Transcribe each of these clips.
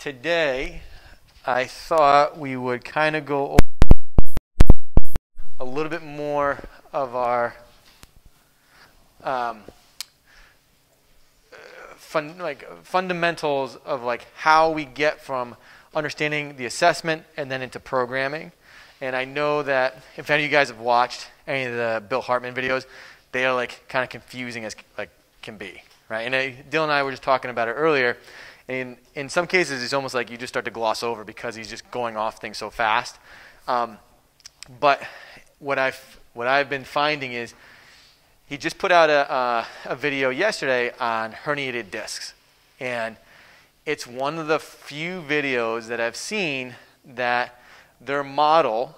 today I thought we would kind of go over a little bit more of our fundamentals of like how we get from understanding the assessment and then into programming. And I know that if any of you guys have watched any of the Bill Hartman videos, they are like kind of confusing as like can be, right? And Dylan and I were just talking about it earlier. And in some cases, it's almost like you just start to gloss over because he's just going off things so fast. But what I've been finding is he just put out a video yesterday on herniated discs, and it's one of the few videos that I've seen that their model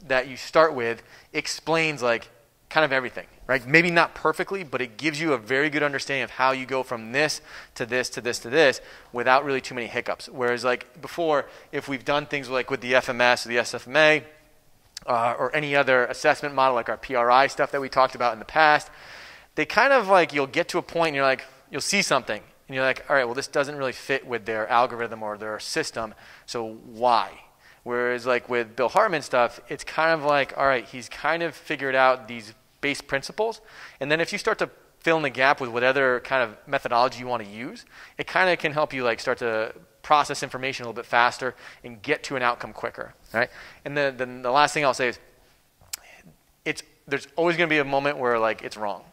that you start with explains like kind of everything, right? Maybe not perfectly, but it gives you a very good understanding of how you go from this to this to this to this without really too many hiccups. Whereas like before, if we've done things like with the FMS or the SFMA or any other assessment model like our PRI stuff that we talked about in the past, they kind of like you'll get to a point and you're like, you'll see something and you're like, all right, well this doesn't really fit with their algorithm or their system, so why? Whereas like with Bill Hartman stuff, it's kind of like, all right, he's kind of figured out these base principles. And then if you start to fill in the gap with whatever kind of methodology you want to use, it kind of can help you like start to process information a little bit faster and get to an outcome quicker, right? And then the last thing I'll say is there's always going to be a moment where like it's wrong.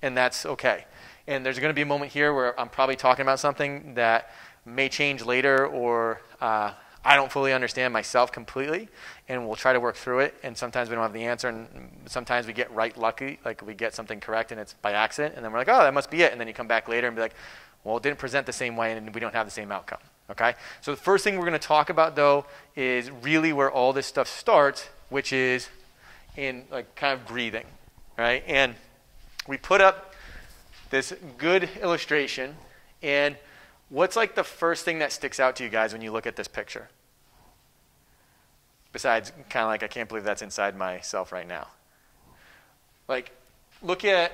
And that's okay. And there's going to be a moment here where I'm probably talking about something that may change later or I don't fully understand myself completely, and we'll try to work through it. And sometimes we don't have the answer, and sometimes we get lucky, like we get something correct and it's by accident, and then we're like, oh, that must be it. And then you come back later and be like, well, it didn't present the same way, and we don't have the same outcome. Okay? So the first thing we're going to talk about, though, is really where all this stuff starts, which is in like kind of breathing, right? And we put up this good illustration, and what's like the first thing that sticks out to you guys when you look at this picture? Besides kind of like, I can't believe that's inside myself right now. Like, look at,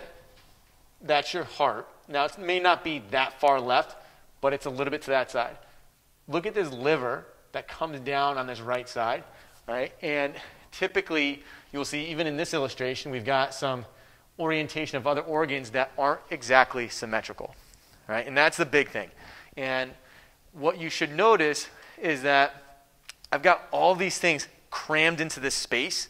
that's your heart. Now, it may not be that far left, but it's a little bit to that side. Look at this liver that comes down on this right side, right? And typically, you'll see even in this illustration, we've got some orientation of other organs that aren't exactly symmetrical, right? And that's the big thing. And what you should notice is that I've got all these things crammed into this space,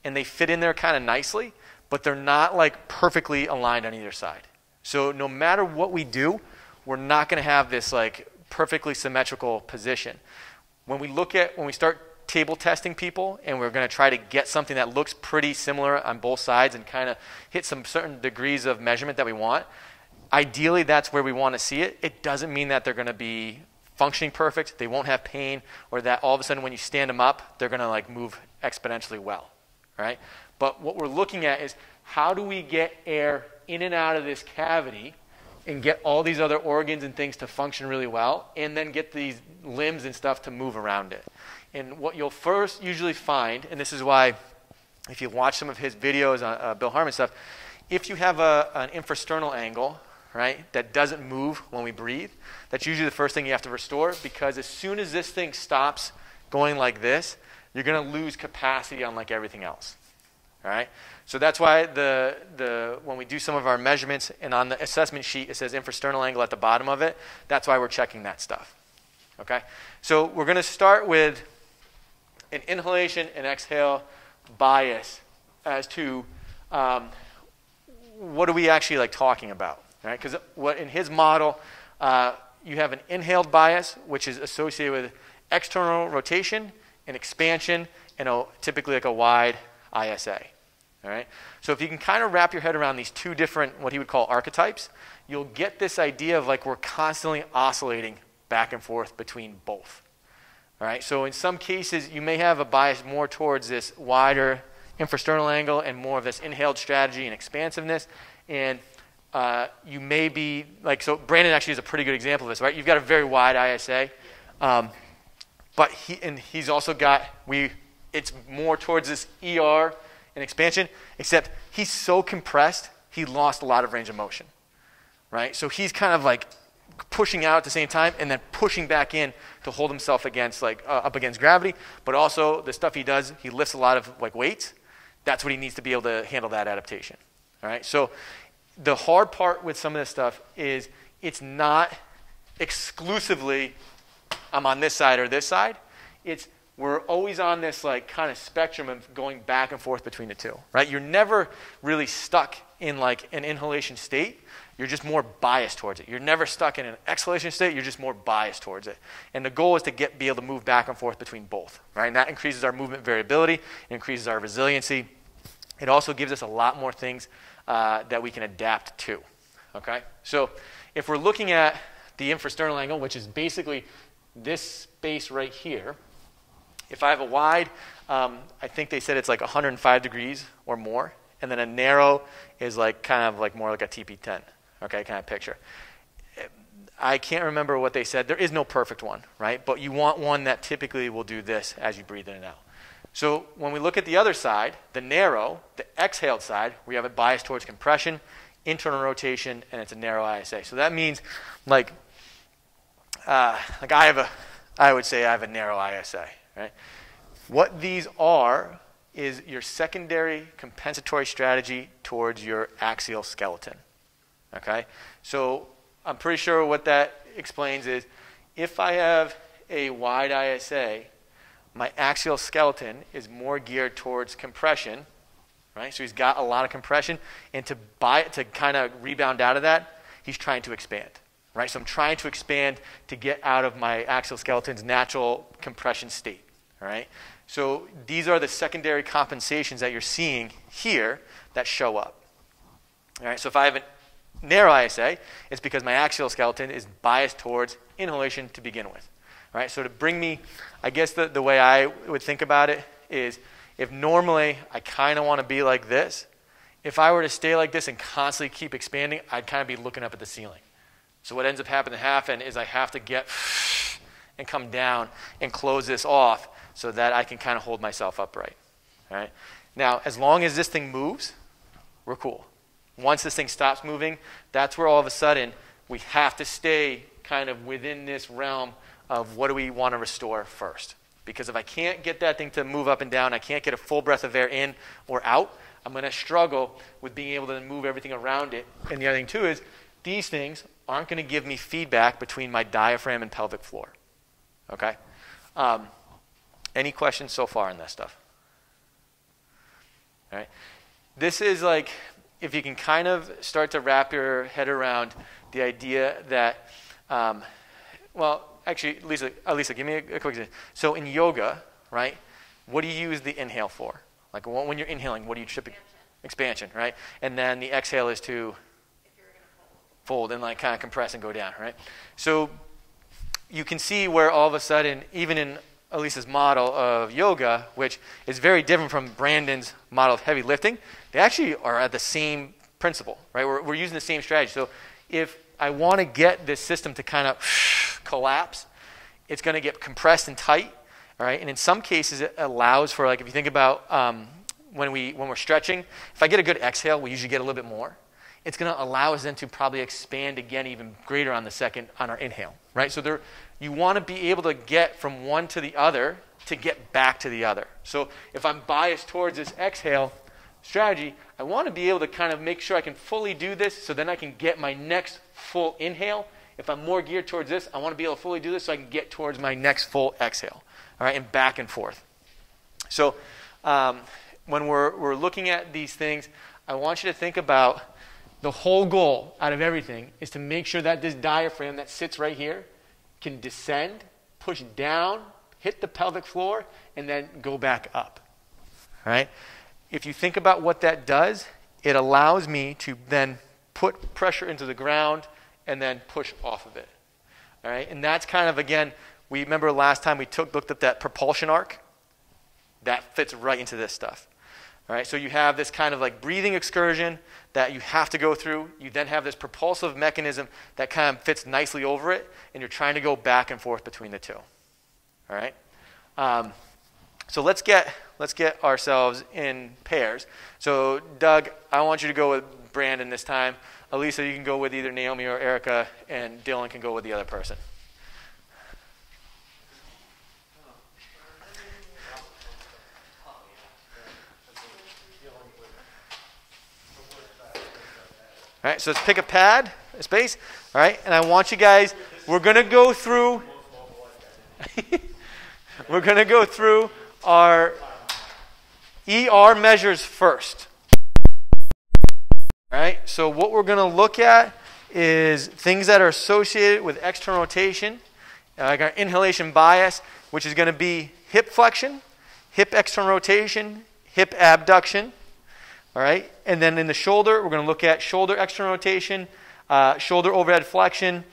and they fit in there kind of nicely, but they're not like perfectly aligned on either side. So no matter what we do, we're not going to have this like perfectly symmetrical position. When we start table testing people, and we're going to try to get something that looks pretty similar on both sides and kind of hit some certain degrees of measurement that we want, ideally, that's where we want to see it. It doesn't mean that they're going to be functioning perfect, they won't have pain, or that all of a sudden when you stand them up, they're going to like move exponentially well, right? But what we're looking at is how do we get air in and out of this cavity and get all these other organs and things to function really well, and then get these limbs and stuff to move around it. And what you'll first usually find, and this is why if you watch some of his videos on Bill Hartman stuff, if you have an infrasternal angle, right, that doesn't move when we breathe, that's usually the first thing you have to restore, because as soon as this thing stops going like this, you're going to lose capacity on like everything else. All right? So that's why when we do some of our measurements, and on the assessment sheet it says infrasternal angle at the bottom of it, that's why we're checking that stuff. Okay? So we're going to start with an inhalation and exhale bias as to what are we actually like talking about. Right? Because in his model, you have an inhaled bias, which is associated with external rotation and expansion, and typically like a wide ISA. All right? So if you can kind of wrap your head around these two different, what he would call archetypes, you'll get this idea of like we're constantly oscillating back and forth between both. All right? So in some cases, you may have a bias more towards this wider infrasternal angle and more of this inhaled strategy and expansiveness, and you may be, like, so Brandon actually is a pretty good example of this, right? You've got a very wide ISA, but he's also got, it's more towards this ER and expansion, except he's so compressed, he lost a lot of range of motion, right? So he's kind of like pushing out at the same time and then pushing back in to hold himself against up against gravity. But also the stuff he does, he lifts a lot of weights. That's what he needs to be able to handle that adaptation. All right. So the hard part with some of this stuff is it's not exclusively I'm on this side or this side. We're always on this kind of spectrum of going back and forth between the two, right? You're never really stuck in an inhalation state. You're just more biased towards it. You're never stuck in an exhalation state. You're just more biased towards it. And the goal is to be able to move back and forth between both, right? And that increases our movement variability. It increases our resiliency. It also gives us a lot more things that we can adapt to, okay? So if we're looking at the infrasternal angle, which is basically this space right here, if I have a wide, I think they said it's 105 degrees or more, and then a narrow is kind of more like a TP10, okay, kind of picture. I can't remember what they said. There is no perfect one, right? But you want one that typically will do this as you breathe in and out. So when we look at the other side, the narrow, the exhaled side, we have it biased towards compression, internal rotation, and it's a narrow ISA. So that means I would say I have a narrow ISA, right? What these are is your secondary compensatory strategy towards your axial skeleton, okay? So I'm pretty sure what that explains is if I have a wide ISA, my axial skeleton is more geared towards compression, right? So he's got a lot of compression, and to kind of rebound out of that, he's trying to expand, right? So I'm trying to expand to get out of my axial skeleton's natural compression state, all right? So these are the secondary compensations that you're seeing here that show up, all right? So if I have a narrow ISA, it's because my axial skeleton is biased towards inhalation to begin with, all right? So to bring me, I guess the way I would think about it is if normally I kind of want to be like this, if I were to stay like this and constantly keep expanding, I'd kind of be looking up at the ceiling. So what ends up happening is I have to get and come down and close this off so that I can kind of hold myself upright. All right? Now, as long as this thing moves, we're cool. Once this thing stops moving, that's where all of a sudden we have to stay kind of within this realm of what do we want to restore first. Because if I can't get that thing to move up and down, I can't get a full breath of air in or out, I'm going to struggle with being able to move everything around it. And the other thing, too, is these things aren't going to give me feedback between my diaphragm and pelvic floor. Okay? Any questions so far on that stuff? All right. This is if you can kind of start to wrap your head around the idea that, actually, Lisa, give me a quick example. So in yoga, right, what do you use the inhale for? When you're inhaling, what are you tripping? Expansion, right? And then the exhale is to if you're going to fold and kind of compress and go down, right? So you can see where all of a sudden, even in Elisa's model of yoga, which is very different from Brandon's model of heavy lifting, they actually are at the same principle, right? We're using the same strategy. So if I want to get this system to kind of collapse, it's going to get compressed and tight, all right? And in some cases, it allows for, if you think about when we're stretching, if I get a good exhale, we usually get a little bit more. It's going to allow us then to probably expand again even greater on our inhale, right? So you want to be able to get from one to the other to get back to the other. So if I'm biased towards this exhale strategy, I want to be able to kind of make sure I can fully do this so then I can get my next full inhale. If I'm more geared towards this, I want to be able to fully do this so I can get towards my next full exhale, all right, and back and forth. So when we're looking at these things, I want you to think about the whole goal out of everything is to make sure that this diaphragm that sits right here can descend, push down, hit the pelvic floor, and then go back up. All right? If you think about what that does, it allows me to then put pressure into the ground and then push off of it. All right? And that's kind of, again, we remember last time we looked at that propulsion arc. That fits right into this stuff. All right, so you have this kind of breathing excursion that you have to go through. You then have this propulsive mechanism that kind of fits nicely over it, and you're trying to go back and forth between the two. All right, so let's get ourselves in pairs. So Doug, I want you to go with Brandon this time. Elisa, you can go with either Naomi or Erica, and Dylan can go with the other person. All right, so let's pick a pad, a space. All right, and I want you guys, we're going to go through our ER measures first. All right, so what we're going to look at is things that are associated with external rotation, like our inhalation bias, which is going to be hip flexion, hip external rotation, hip abduction. All right, and then in the shoulder, we're going to look at shoulder external rotation, shoulder overhead flexion,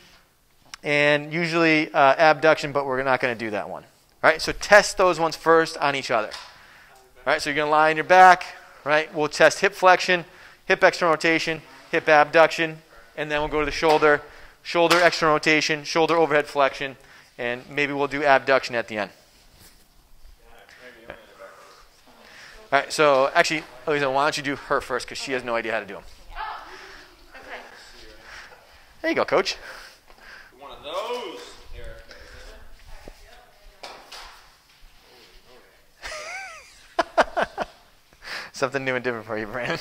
and usually abduction, but we're not going to do that one. All right, so test those ones first on each other. All right, so you're going to lie on your back. Right, we'll test hip flexion, hip external rotation, hip abduction, and then we'll go to the shoulder, shoulder external rotation, shoulder overhead flexion, and maybe we'll do abduction at the end. All right, so actually, Elisa, why don't you do her first because she has no idea how to do them. Oh, okay. There you go, Coach. One of those. Something new and different for you, Brandon.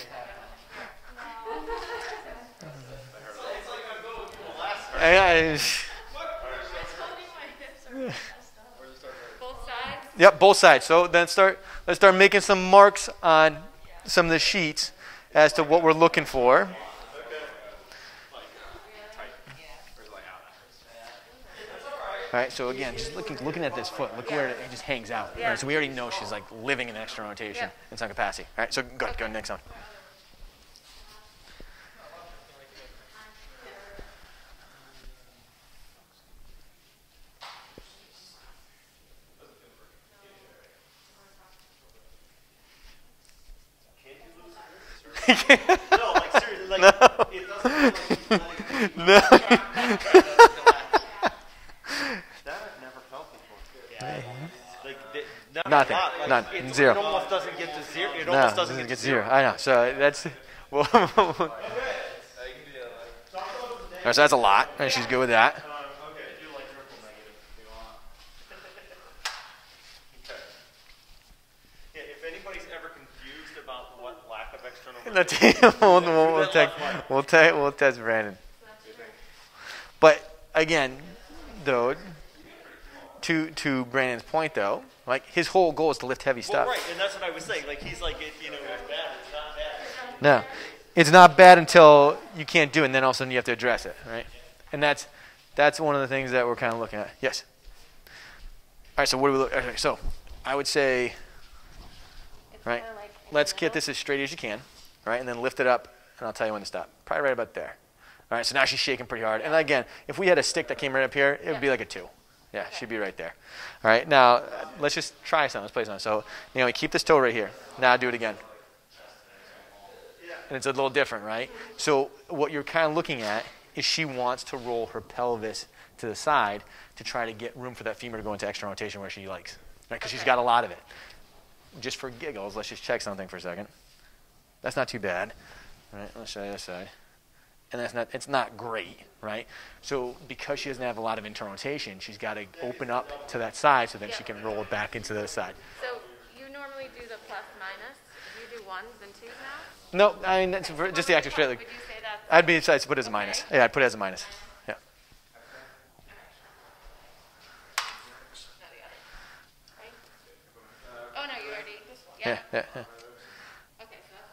Both sides? Yep, both sides. So then let's start making some marks on some of the sheets as to what we're looking for. All right, so again, just looking at this foot, look where it just hangs out. Yeah. Right, so we already know she's like living in external rotation in some capacity. All right, so go next one. No, like seriously, like No. it doesn't look like No. that I've never felt before. Like Nothing. None. Zero. It almost doesn't get to zero. It No, almost doesn't get to zero. I know. So that's well. All right, so that's a lot, and she's good with that. Okay, do like triple negative if you want. Okay. Yeah, if anybody's ever confused about what lack of external We'll test Brandon. But again, though, to Brandon's point, though, like his whole goal is to lift heavy stuff. Well, right, and that's what I was saying. Like he's like, it's bad. It's not bad. No, it's not bad until you can't do it, and then all of a sudden you have to address it, right? And that's one of the things that we're kind of looking at. Yes. All right. So what do we look? Okay, so I would say, right? Let's get this as straight as you can, right? And then lift it up, and I'll tell you when to stop. Probably right about there. All right. So now she's shaking pretty hard. And again, if we had a stick that came right up here, it would be like a 2. Yeah, she'd be right there. All right. Now let's just try something. Let's play something. So Naomi, keep this toe right here. Now do it again. And it's a little different, right? So what you're kind of looking at is she wants to roll her pelvis to the side to try to get room for that femur to go into external rotation where she likes, right? Because she's got a lot of it. Just for giggles, let's just check something for a second. That's not too bad, right? Let's show you this side. And it's not great, right? So because she doesn't have a lot of internal rotation, she's got to open up to that side so then she can roll it back into the side. So you normally do the plus minus. You do ones and twos now? No, I mean, that's just the active straight. Would you say that's... I'd put it as a minus. Yeah, I'd put it as a minus. Yeah. No, the other. Right? Oh, no, you already... Yeah. Okay, so that's...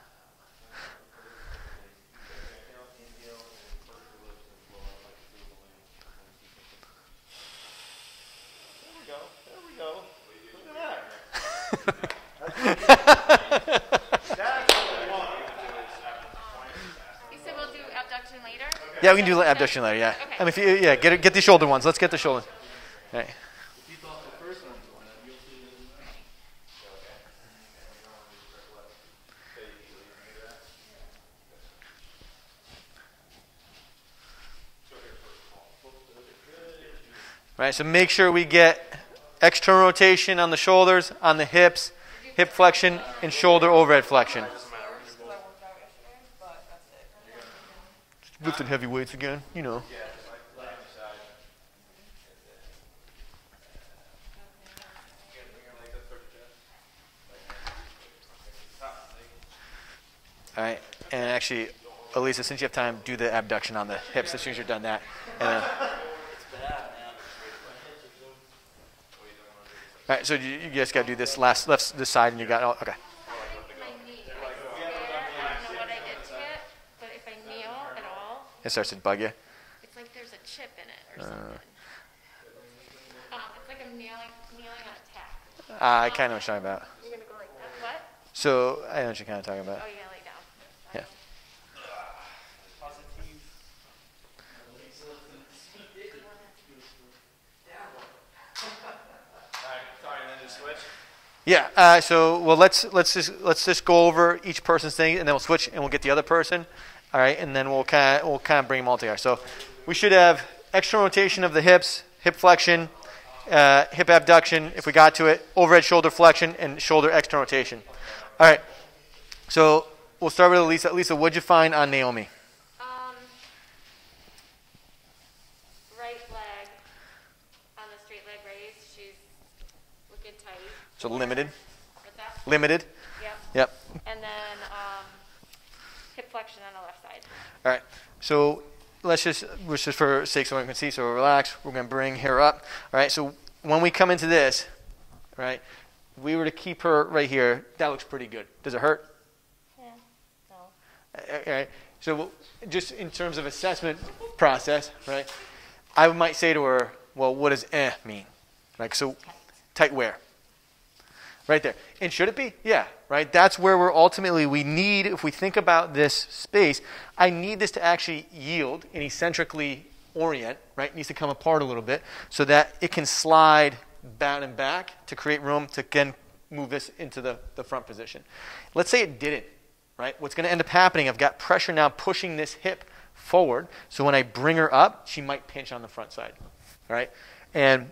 There we go. Look at that. You said we'll do abduction later? Yeah, we can do abduction later. Yeah. Okay. I mean, if you, get the shoulder ones. Let's get the shoulder. All right. Right, so make sure we get external rotation on the shoulders, on the hips, hip flexion, and shoulder overhead flexion. lifting heavy weights again, you know. All right, and actually, Elisa, since you have time, do the abduction on the hips as soon as you're done that. And all right, so you just got to do this left this side, and you got okay. It starts to bug you. It's like there's a chip in it or something. It's like I'm kneeling on a tack. I kind of know what you're talking about. You're gonna go like that. What? So I know what you're kind of talking about. Oh, you gotta lay down. Yeah. Yeah. So well, let's just go over each person's thing, and then we'll switch, and we'll get the other person. All right, and then we'll kind of bring them all together. So we should have external rotation of the hips, hip flexion, hip abduction, if we got to it, overhead shoulder flexion, and shoulder external rotation. All right, so we'll start with Elisa. Elisa, what'd you find on Naomi? Right leg on the straight leg raise. She's looking tight. So limited. What's that? Limited. Yep. And then hip flexion on the left side. All right. So let's just for sake so everyone can see. So relax. We're going to bring her up. All right. So when we come into this, right, if we were to keep her right here, that looks pretty good. Does it hurt? Yeah. No. All right. So just in terms of assessment process, right, I might say to her, well, what does mean? Like, so tight where? Right there. And should it be? Yeah, right? That's where we need, if we think about this space, I need this to actually yield and eccentrically orient, right? It needs to come apart a little bit so that it can slide down and back to create room to again move this into the front position. Let's say it didn't, right? What's going to end up happening, I've got pressure now pushing this hip forward. So when I bring her up, she might pinch on the front side, right? And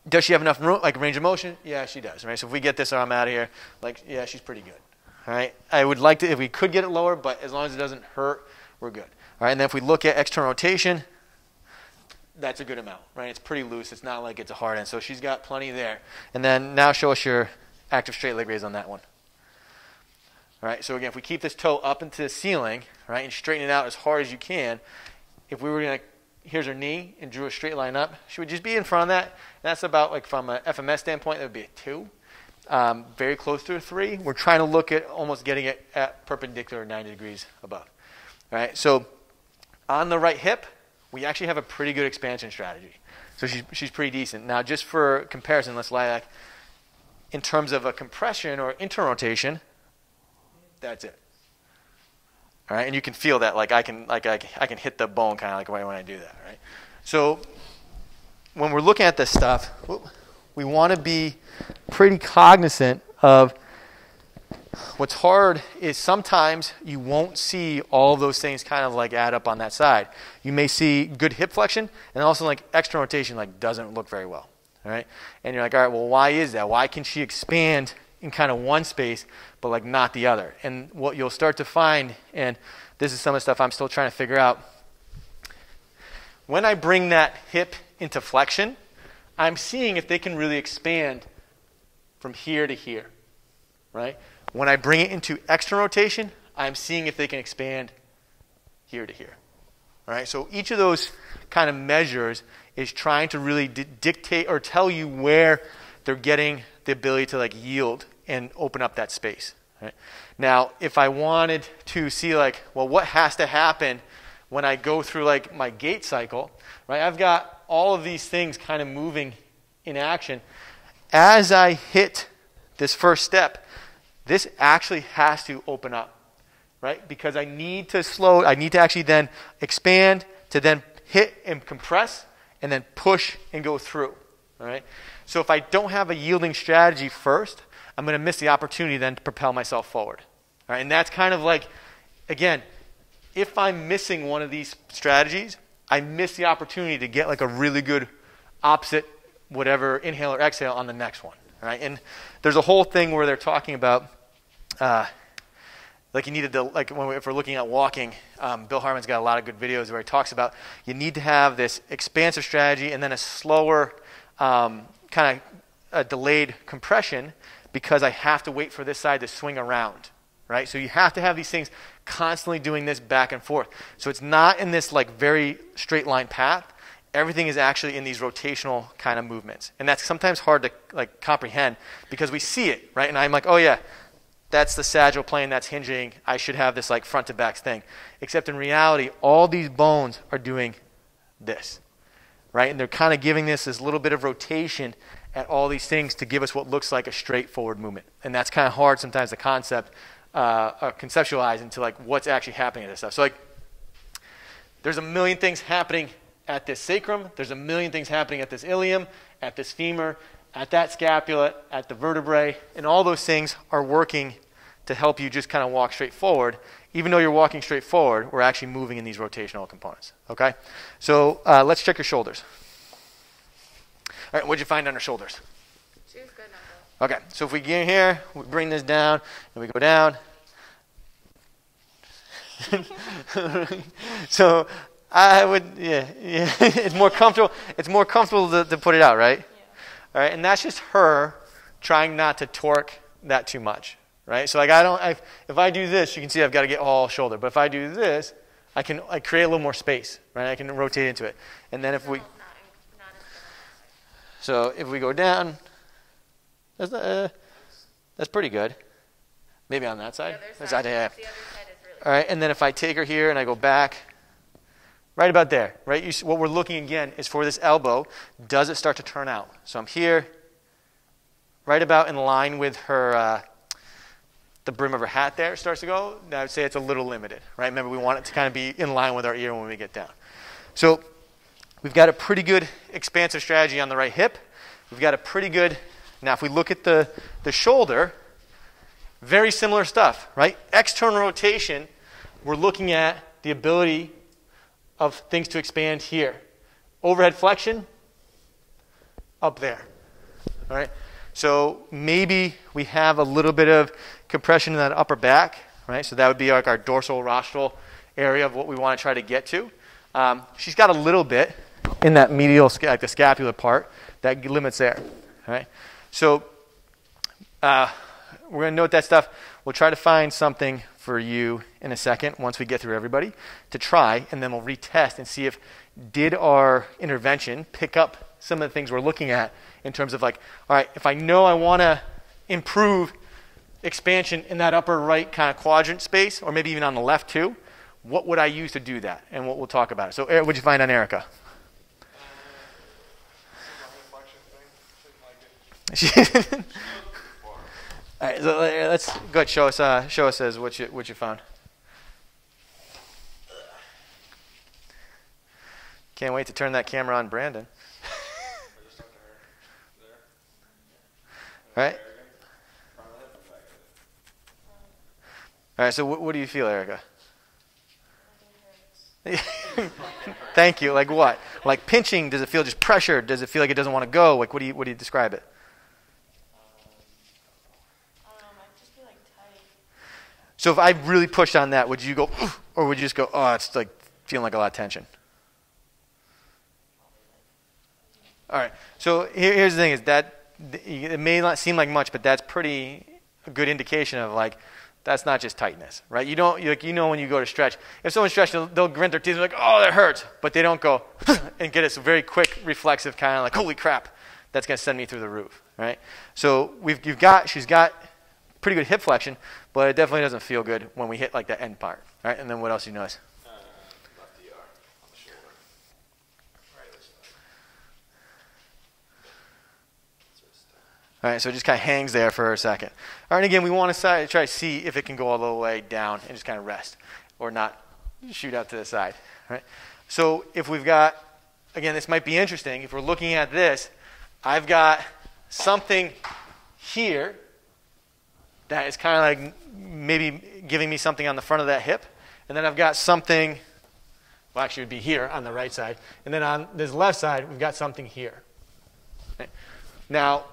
does she have enough room, like range of motion? Yeah, she does, right? So if we get this arm out of here, like, yeah, she's pretty good, all right? I would like to, if we could get it lower, but as long as it doesn't hurt, we're good. All right, and then if we look at external rotation, that's a good amount, right? It's pretty loose. It's not like it's a hard end. So she's got plenty there. And then now show us your active straight leg raise on that one. All right, so again, if we keep this toe up into the ceiling, right, and straighten it out as hard as you can, if we were going to, here's her knee and drew a straight line up, she would just be in front of that. And that's about, like, from an FMS standpoint, that would be a 2. Very close to a 3. We're trying to look at almost getting it at perpendicular 90 degrees above. All right, so on the right hip, we actually have a pretty good expansion strategy. So she's pretty decent. Now, just for comparison, let's lie back. In terms of a compression or internal rotation, that's it. All right, and you can feel that, like I can hit the bone kind of like when I do that, right? So when we're looking at this stuff, we want to be pretty cognizant of what's hard is sometimes you won't see all of those things kind of like add up on that side. You may see good hip flexion and also like external rotation like doesn't look very well, all right? And you're like, all right, well, why is that? Why can she expand in kind of one space but like not the other? And what you'll start to find, and this is some of the stuff I'm still trying to figure out, when I bring that hip into flexion, I'm seeing if they can really expand from here to here, right? When I bring it into external rotation, I'm seeing if they can expand here to here. All right, so each of those kind of measures is trying to really dictate or tell you where they're getting the ability to like yield and open up that space. Right? Now, if I wanted to see like, well, what has to happen when I go through like my gait cycle, right? I've got all of these things kind of moving in action. As I hit this first step, this actually has to open up, right? Because I need to actually then expand to then hit and compress and then push and go through, all right? So if I don't have a yielding strategy first, I'm going to miss the opportunity then to propel myself forward, all right? And that's kind of like, again, if I'm missing one of these strategies, I miss the opportunity to get like a really good opposite whatever inhale or exhale on the next one, all right? And there's a whole thing where they're talking about, like you needed to, like if we're looking at walking, Bill Harmon's got a lot of good videos where he talks about you need to have this expansive strategy and then a slower kind of a delayed compression because I have to wait for this side to swing around, right? So you have to have these things constantly doing this back and forth. So it's not in this like very straight line path. Everything is actually in these rotational kind of movements. And that's sometimes hard to like comprehend because we see it, right? And I'm like, oh yeah, that's the sagittal plane, that's hinging. I should have this like front to back thing. Except in reality, all these bones are doing this, right? And they're kind of giving this little bit of rotation at all these things to give us what looks like a straightforward movement. And that's kind of hard sometimes to conceptualize into like what's actually happening at this stuff. So like there's a million things happening at this sacrum. There's a million things happening at this ilium, at this femur, at that scapula, at the vertebrae. And all those things are working to help you just kind of walk straight forward. Even though you're walking straight forward, we're actually moving in these rotational components. Okay? So let's check your shoulders. All right, what'd you find on her shoulders? She was good on both. Okay, so if we get in here, we bring this down, and we go down. So I would, it's more comfortable. It's more comfortable to put it out, right? Yeah. All right, and that's just her trying not to torque that too much, right? So like if I do this, you can see I've got to get all shoulder. But if I do this, I create a little more space, right? I can rotate into it, and then if we. So if we go down, that's pretty good. Maybe on that side. The other side is really all right, and then if I take her here and I go back, right about there, right? What we're looking again is for this elbow. Does it start to turn out? So I'm here, right about in line with her, the brim of her hat there starts to go. Now I would say it's a little limited, right? Remember, we want it to kind of be in line with our ear when we get down. So we've got a pretty good expansive strategy on the right hip. We've got a pretty good, now if we look at the shoulder, very similar stuff, right? External rotation, we're looking at the ability of things to expand here. Overhead flexion, up there, all right? So maybe we have a little bit of compression in that upper back, right? So that would be like our dorsal rostral area of what we want to try to get to. She's got a little bit in that medial, like the scapular part, that limits there, all right? So we're going to note that stuff. We'll try to find something for you in a second once we get through everybody to try, and then we'll retest and see if did our intervention pick up some of the things we're looking at in terms of like, all right, if I know I want to improve expansion in that upper right kind of quadrant space, or maybe even on the left too, what would I use to do that? And we'll talk about it. So what'd you find on Erica? All right, so let's go ahead. Show us what you found. Can't wait to turn that camera on, Brandon. All right. All right. So what do you feel, Erica? Thank you. Like what? Like pinching? Does it feel just pressure? Does it feel like it doesn't want to go? Like what do you describe it? So if I really pushed on that, would you go, or would you just go, oh, it's like feeling like a lot of tension? All right. So here's the thing: is that it may not seem like much, but that's pretty a good indication of like that's not just tightness, right? You don't when you go to stretch. If someone stretches, they'll grit their teeth, and like, oh, that hurts, but they don't go and get this very quick reflexive kind of like, holy crap, that's going to send me through the roof, right? So she's got pretty good hip flexion, but it definitely doesn't feel good when we hit like the end part. All right, and then what else do you notice? Left ER on the shoulder. Right this side. All right, so it just kind of hangs there for a second. All right, and again, we want to try to see if it can go all the way down and just kind of rest or not shoot out to the side. All right, so if we've got, again, this might be interesting. If we're looking at this, I've got something here that is kind of like maybe giving me something on the front of that hip. And then I've got something, well, actually it would be here on the right side. And then on this left side, we've got something here. Okay. Now,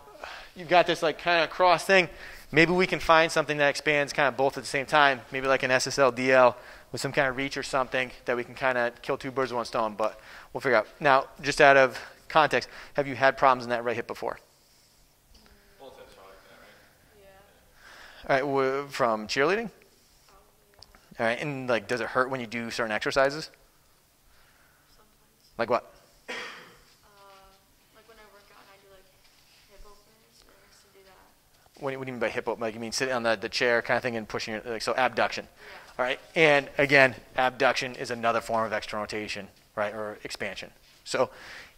you've got this like kind of cross thing. maybe we can find something that expands kind of both at the same time, maybe like an SSL DL with some kind of reach or something that we can kind of kill two birds with one stone, but we'll figure out. Now, just out of context, have you had problems in that right hip before? Both hips are like that, right? Yeah. All right, from cheerleading? All right, and like, does it hurt when you do certain exercises? Sometimes. Like what? Like when I work out and I do like hip openers, I used to do that. What do you mean by hip open? Like you mean sitting on the chair kind of thing and pushing it, like, so abduction. Yeah. All right, and again, abduction is another form of external rotation, right, or expansion. So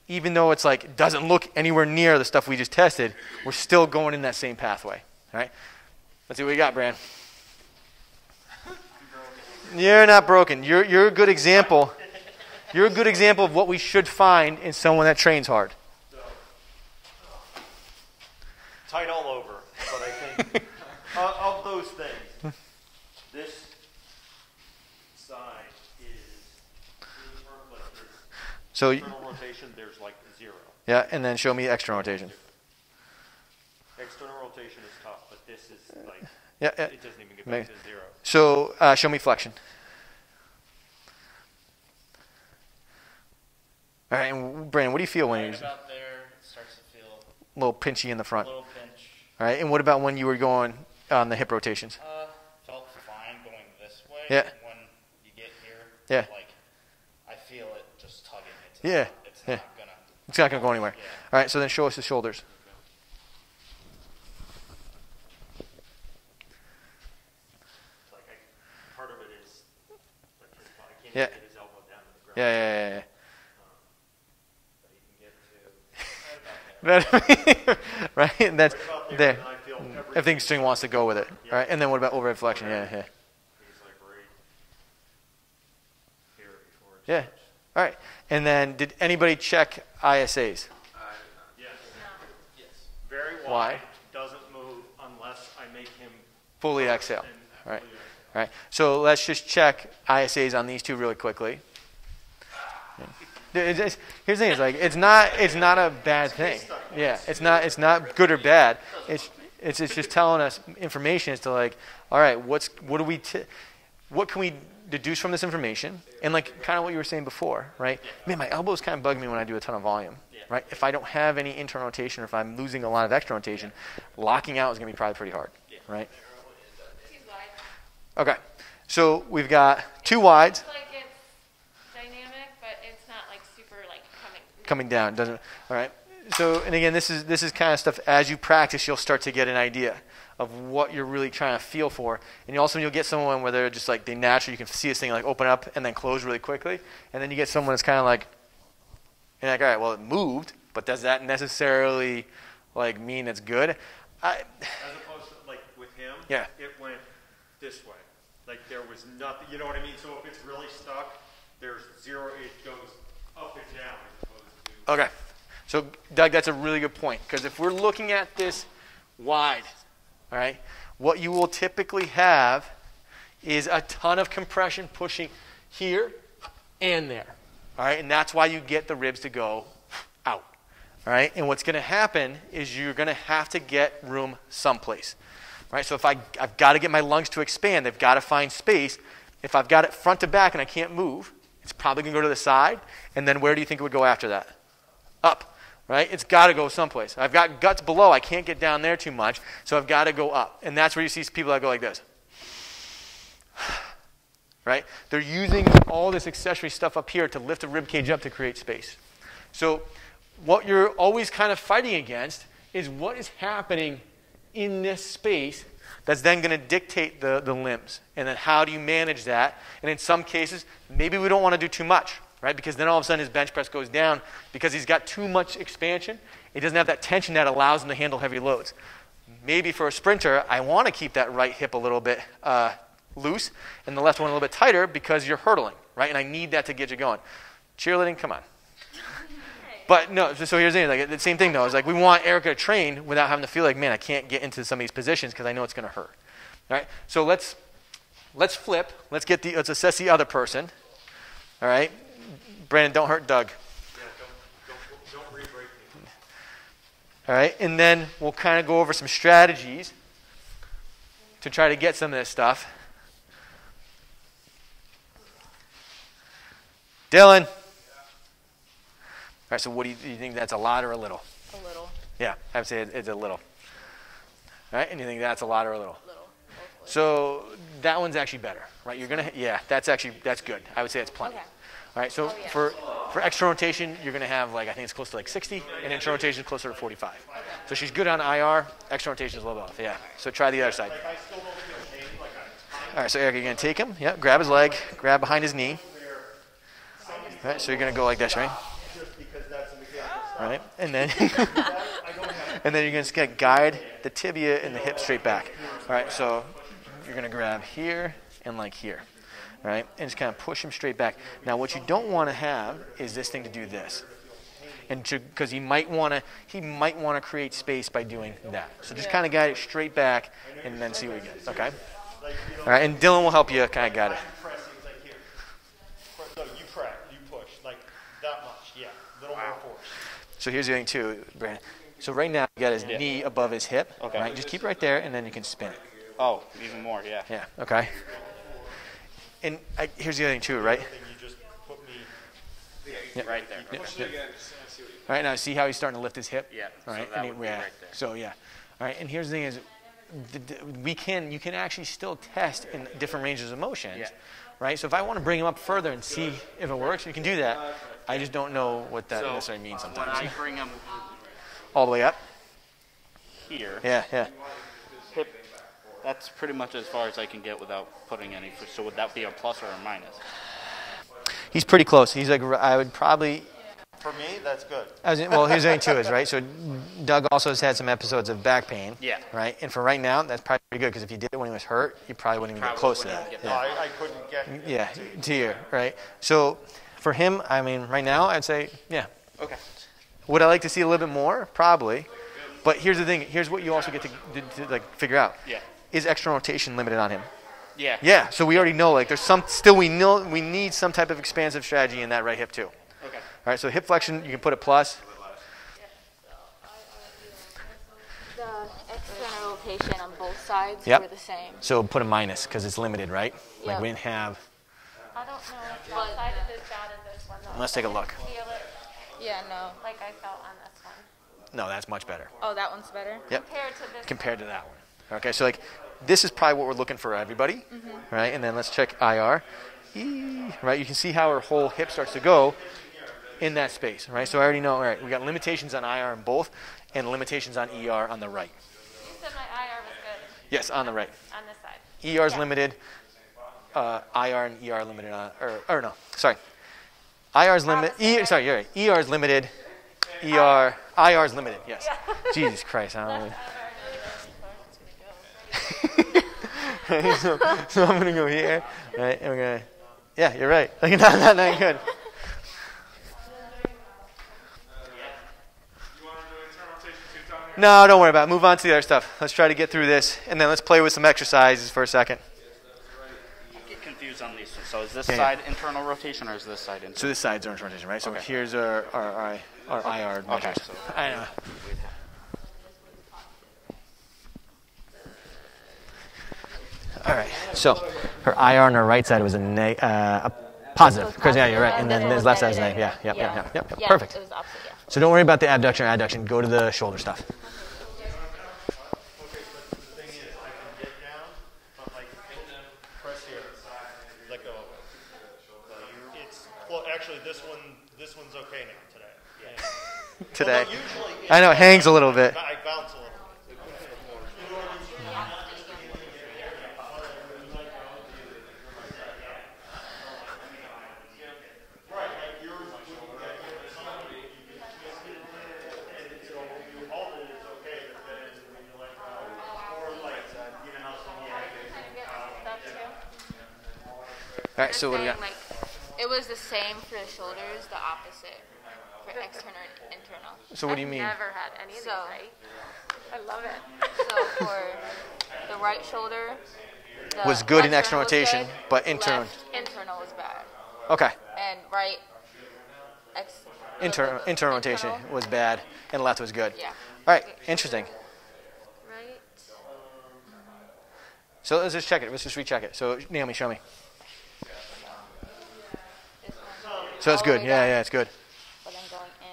even though it's like doesn't look anywhere near the stuff we just tested, we're still going in that same pathway. All right, let's see what we got, Bran. You're not broken. You're a good example. You're a good example of what we should find in someone that trains hard. So, tight all over, but I think of those things, this side is like So internal rotation. There's like 0. yeah, and then show me external rotation. External rotation is tough, but this is like Yeah, it doesn't even get back to 0. So show me flexion. All right, and Brandon, what do you feel when you're about there, it starts to feel a little pinchy in the a front? little pinch. All right, and what about when you were going on the hip rotations? Felt fine going this way. Yeah. When you get here, Yeah. like I feel it just tugging. Yeah. It's Yeah. not gonna. It's not going to go anywhere. Yeah. All right, so then show us the shoulders. Like part of it is like his body can't Yeah. get his elbow down to the ground. Yeah. But he can get to Right, and that's right about there. and I feel Everything string wants to go with it. All right, and then what about overhead flexion? Yeah. He's like right here before it Yeah. starts. All right, and then did anybody check ISAs? Yes. Yes. Very wide. Why? Doesn't move unless I make him Fully exhale. and All right. fully exhale. All right, so let's just check ISAs on these two really quickly. Here's the thing: is like it's not a bad thing. Yeah, it's not good or bad. It's just telling us information as to like, all right, what can we deduce from this information? And like kind of what you were saying before, right? Man, my elbows kind of bug me when I do a ton of volume, right? If I don't have any internal rotation, or if I'm losing a lot of external rotation, locking out is going to be probably pretty hard, right? Too wide. Okay, so we've got two wides. It's like it's dynamic, but it's not like super like Coming down, doesn't. All right. So, and again, this is kind of stuff as you practice, you'll start to get an idea of what you're really trying to feel for. And you'll get someone where they're just like they naturally, you can see this thing like open up and then close really quickly, and then you get someone that's kind of like, you're like, all right, well it moved, but does that necessarily like mean it's good? As opposed to like with him, Yeah. it went this way. Like there was nothing, you know what I mean? So if it's really stuck, there's 0, it goes up and down as opposed to. Okay. So, Doug, that's a really good point, because if we're looking at this wide, all right, what you will typically have is a ton of compression pushing here and there, all right, and that's why you get the ribs to go out, all right, and what's going to happen is you're going to have to get room someplace, right? So if I've got to get my lungs to expand, they've got to find space. If I've got it front to back and I can't move, it's probably going to go to the side, and then where do you think it would go after that? Up. Right? It's got to go someplace. I've got guts below. I can't get down there too much, so I've got to go up. And that's where you see people that go like this. Right? They're using all this accessory stuff up here to lift the rib cage up to create space. So what you're always kind of fighting against is what is happening in this space that's then going to dictate the limbs. And then how do you manage that? And in some cases, maybe we don't want to do too much. Right? Because then all of a sudden his bench press goes down because he's got too much expansion. He doesn't have that tension that allows him to handle heavy loads. Maybe for a sprinter, I want to keep that right hip a little bit loose and the left one a little bit tighter because you're hurdling, right? And I need that to get you going. Cheerleading, come on. But no, so here's the thing. Like, the same thing, though. Is like we want Erica to train without having to feel like, man, I can't get into some of these positions because I know it's going to hurt. All right? So let's flip. Let's assess the other person. All right? Brandon, don't hurt Doug. Yeah, don't re-break me. All right, and then we'll kind of go over some strategies to try to get some of this stuff. Dylan. All right, so what do you think, that's a lot or a little? A little. Yeah, I would say it's a little. All right, and you think that's a lot or a little? Little. So that one's actually better, right? You're gonna, yeah, that's good. I would say it's plenty. Okay. All right, so yeah. for external rotation, you're gonna have like, I think it's close to like 60, and internal rotation is closer to 45. Okay. So she's good on IR, external rotation is a little off, yeah. So try the other side. Like, I still don't feel pain, like I'm All right, so Eric, you're gonna take him, yeah, grab his leg, grab behind his knee. All right, so you're gonna go like this, right? just because that's a mechanical All right, and then and then you're just gonna guide the tibia and the hip straight back. All right, so you're gonna grab here and like here, all right, and just kind of push him straight back. Now, what you don't want to have is this thing to do this, and because he might want to create space by doing that. So just kind of guide it straight back, and then see what he gets. Okay. All right, and Dylan will help you kind of guide it. pressing like here. No, you crack, you push, like that much, yeah, a little more force. So here's the thing too, Brandon. So right now you got his knee above his hip. Okay. Right, just keep it right there, and then you can spin it. Oh, even more, yeah. Yeah. Okay. And here's the other thing too, right? Then you just put me. Right there. Yeah. All right, now see how he's starting to lift his hip? Yeah, All right, so that would be right there. So yeah. All right, and here's the thing is, you can actually still test in different ranges of motions, Yeah. right? So if I want to bring him up further and see if it works, you can do that. I just don't know what that necessarily means When sometimes. I bring him All the way up? here, Yeah, yeah. hip, that's pretty much as far as I can get without putting any. So would that be a plus or a minus? He's pretty close. He's like, I would probably. For me, that's good. Well, here's the thing too is, right? So Doug also has had some episodes of back pain. Yeah. Right? And for right now, that's probably pretty good because if he did it when he was hurt, you probably wouldn't even get close to that. wouldn't No, Yeah. I couldn't get. Yeah, to here, right? So for him, I mean, right now, I'd say, yeah. Okay. Would I like to see a little bit more? Probably. But here's the thing. Here's what you also get to like figure out. Yeah. Is external rotation limited on him? Yeah. Yeah. So we already know like there's some still we need some type of expansive strategy in that right hip too. Okay. All right. So hip flexion, you can put a plus. The external rotation on both sides Yep. were the same. So put a minus because it's limited, right? Like Yep. we didn't have. I don't know if that side is as bad as this one though. Let's take a look. Feel it Yeah, no. like I felt on this one. No, that's much better. Oh, that one's better? Yep. Compared to this Compared to that one. Okay. So like this is probably what we're looking for everybody, right? And then let's check IR. Right. You can see how her whole hip starts to go in that space, right? So I already know. All right. We got limitations on IR on both, and limitations on ER on the right. You said my IR was good Yes, on the right. on this side. ER is Yeah. limited. IR and ER limited on, or no, sorry. IR is limited. Sorry, you're right. ER is limited. IR is limited. Yes. Jesus Christ. I don't know. So I'm gonna go here, right? And we're gonna. Yeah, you're right. Like not good. No, don't worry about it. Move on to the other stuff. Let's try to get through this, and then let's play with some exercises for a second. I get confused on these. So is this Yeah. side internal rotation or is this side internal? So this side's our rotation, right? So Okay. here's our IR Okay. measures. So I know. All right. So her IR on her right side was a positive. Because yeah, you're right. And then his left side is negative. Yeah. Yep. Yeah, Perfect. It was opposite, yeah. So don't worry about the abduction or adduction. Go to the shoulder stuff. Okay, but the thing is, I can get down, but like, press here, let go of it. It's, well, actually, this one's okay now today. Yeah. Today. Although usually I know it hangs a little bit. I bounce a little. All right. So what do we got? Like, It was the same for the shoulders, the opposite for external and internal. So what do you mean? Never had any of these, So- right? I love it. So for the right shoulder, the Was good in left external was rotation, good, but internal. left internal was bad, Okay. and right Internal rotation was bad, and left was good. Yeah. All right. Interesting. Right? So let's just check it. Let's just recheck it. So Naomi, show me. This one. So it's All the good. way Yeah, down, yeah, it's good. But then going in.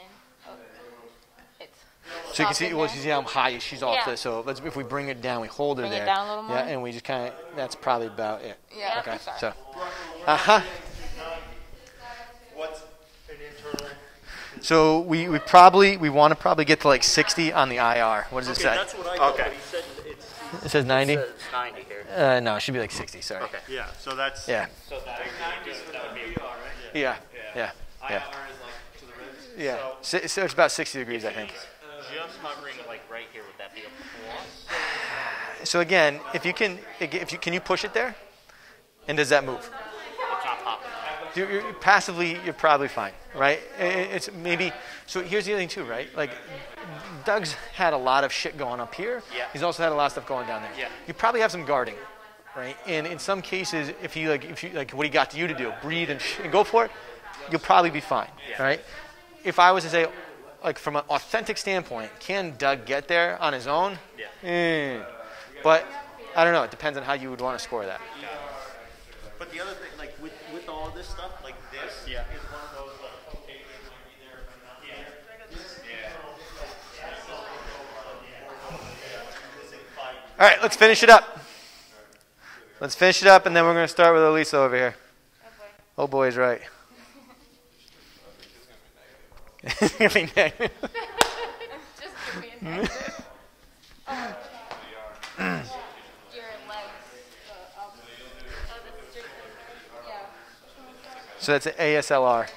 Oh, it's So you can soft see, in well, there. you see how high she's off Yeah. this. So let's, if we bring it down, we hold her Bring it there. down a little more? Yeah, and we just kind of, that's probably about it. Yeah. Okay. Sorry. So, What's an internal? So we want to probably get to like 60 on the IR. What does it Okay, say? that's what I thought, Okay. but he said it's, It says 90. It's 90 here. No, it should be like 60. Sorry. Okay. yeah, so that's. Yeah. So that would be Yeah. Yeah. Yeah. Yeah. So it's about 60 degrees, I think. just hovering like right here. Would that be a plus? So again, if you can you push it there, and does that move? It's not popping. You're passively, you're probably fine, right? It's maybe. So here's the other thing too, right? Like, Doug's had a lot of shit going up here. Yeah. He's also had a lot of stuff going down there. Yeah. You probably have some guarding, right? And in some cases, if you like what he got to you to do, breathe and go for it, you'll probably be fine, Yeah. right? If I was to say, like from an authentic standpoint, can Doug get there on his own? Yeah. But I don't know. It depends on how you would want to score that. But the other thing, like with all this stuff, like this Yeah. is one of those like, okay, it might be there, but not there. All right, let's finish it up. Let's finish it up, and then we're going to start with Elisa over here. Oh boy is right. It's gonna be negative. Just give me a negative. Your legs. Yeah. So that's an ASLR.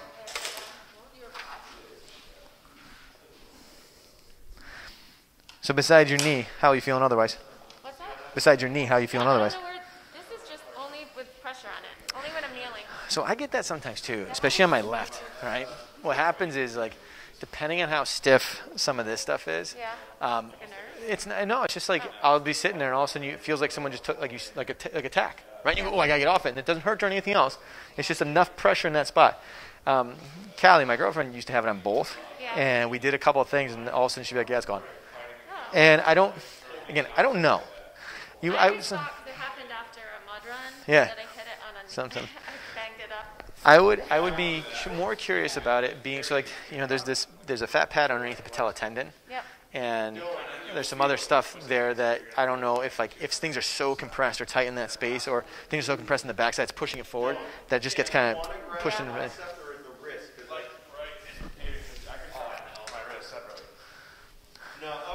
So besides your knee, how are you feeling otherwise? What's that? Besides your knee, how are you feeling otherwise? This is just only with pressure on it. Only when I'm kneeling. So I get that sometimes too, especially on my left, right? What happens is, like, depending on how stiff some of this stuff is, Yeah. um, Like a nerve. it's just like I'll be sitting there and all of a sudden it feels like someone just took like a tack, right? You go, oh, I gotta get off it, and it doesn't hurt or anything else. It's just enough pressure in that spot. Callie, my girlfriend, used to have it on both, Yeah. and we did a couple of things, and all of a sudden she'd be like, "Yeah, it's gone." And I don't know. I just thought it happened after a mud run. Yeah. That I hit it on a Something. I banged it up. I would be more curious about it being so, like, there's a fat pad underneath the patella tendon. Yep. And there's some other stuff there that I don't know if things are so compressed or tight in that space, or things are so compressed in the backside it's pushing it forward that just gets kind of pushed in. No,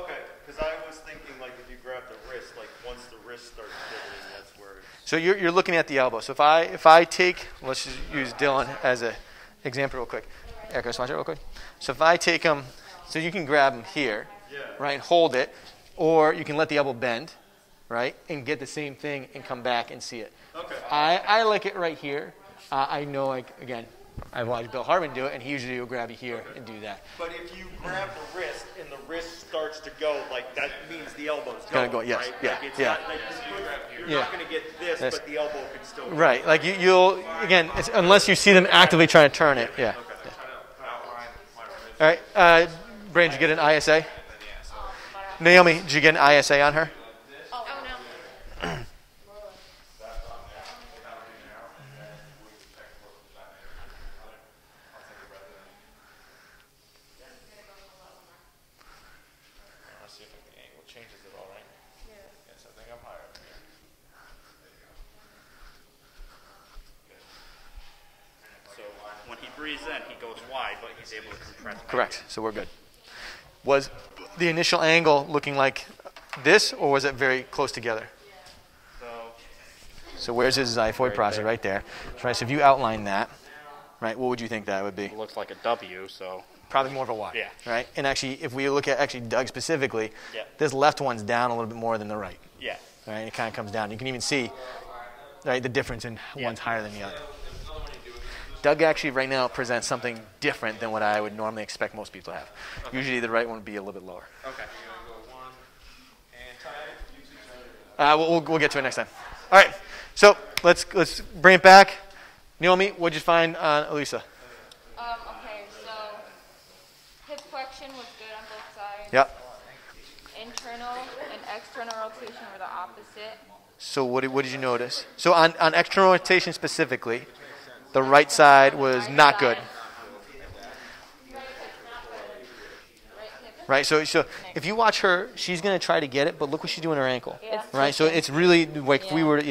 okay, because I was thinking like if you grab the wrist, like once the wrist starts pivoting, that's where. So you're looking at the elbow. So if I take, let's just use Dylan as an example real quick. Erica, just watch it real quick. So if I take him, so you can grab him here, right, and hold it, or you can let the elbow bend, right, and get the same thing and come back and see it. Okay. I like it right here. I know, like, again, I've watched Bill Hartman do it, and he usually will grab you here and do that. But if you grab the wrist and the wrist starts to go, like that means the elbow's Gonna going, go, yes, right? yeah, Like it's yeah. not, like, you're Yeah. not going to get this, Yes. but the elbow can still. Go. Right, like you'll again, unless you see them actively trying to turn it, yeah. All right, Brandon, did you get an ISA? Naomi, did you get an ISA on her? Oh no. Let's see if the angle changes at all, right? Yes, I think I'm higher. So when he breathes in, he goes wide, but he's able to compress. Correct. So we're good. Was the initial angle looking like this, or was it very close together? So where's his xiphoid process? Right there. Right. So if you outline that, right, what would you think that would be? It looks like a W, so Probably more of a Y. Yeah. Right. And actually, if we look at Doug specifically, Yeah. this left one's down a little bit more than the right. yeah. Right. It kind of comes down. You can even see, right, the difference in one's higher than the other. Doug actually right now presents something different than what I would normally expect most people to have. Usually the right one would be a little bit lower. Okay. We'll get to it next time. All right. So let's bring it back. Naomi, what'd you find on Elisa? Okay, so hip flexion was good on both sides. Yep. Internal and external rotation were the opposite. So what did you notice? So on external rotation specifically, the right side was not good. Right, so if you watch her, she's going to try to get it, but look what she's doing with her ankle. Yeah. Right, so it's really like if we were,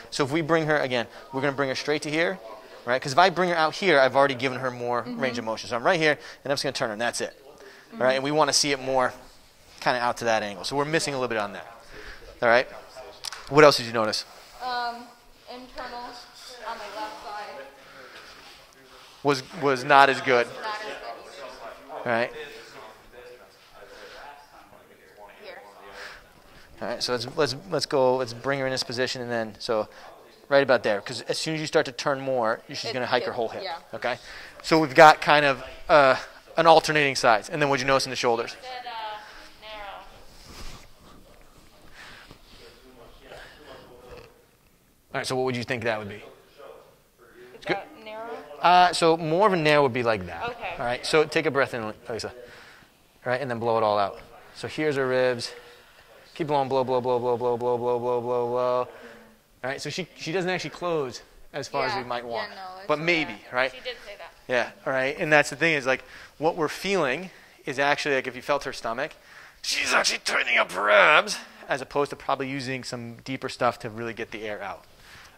So if we bring her, again, we're going to bring her straight to here, right? Because if I bring her out here, I've already given her more range of motion. So I'm right here, and I'm just going to turn her, and that's it. All right, and we want to see it more kind of out to that angle. So we're missing a little bit on that. All right, what else did you notice? Internal on my left side. Was not as good. Not as good either. All right. Here. All right, so let's go. Let's bring her in this position, and then so right about there, because as soon as you start to turn more, she's going to hike her whole hip. Yeah. Okay, so we've got kind of an alternating sides, and then what'd you notice in the shoulders? Said narrow. All right, so what would you think that would be? Is that narrow? So more of a narrow would be like that. Okay. All right, so take a breath in, Lisa. All right, and then blow it all out. So here's her ribs. Keep blowing, blow, blow, blow, blow, blow, blow, blow, blow, blow, blow. All right, so she doesn't actually close as far as we might want, Yeah, no, but maybe, right? She did say that. Yeah, all right, and that's the thing is like what we're feeling is actually like if you felt her stomach, she's actually tightening up her abs as opposed to probably using some deeper stuff to really get the air out.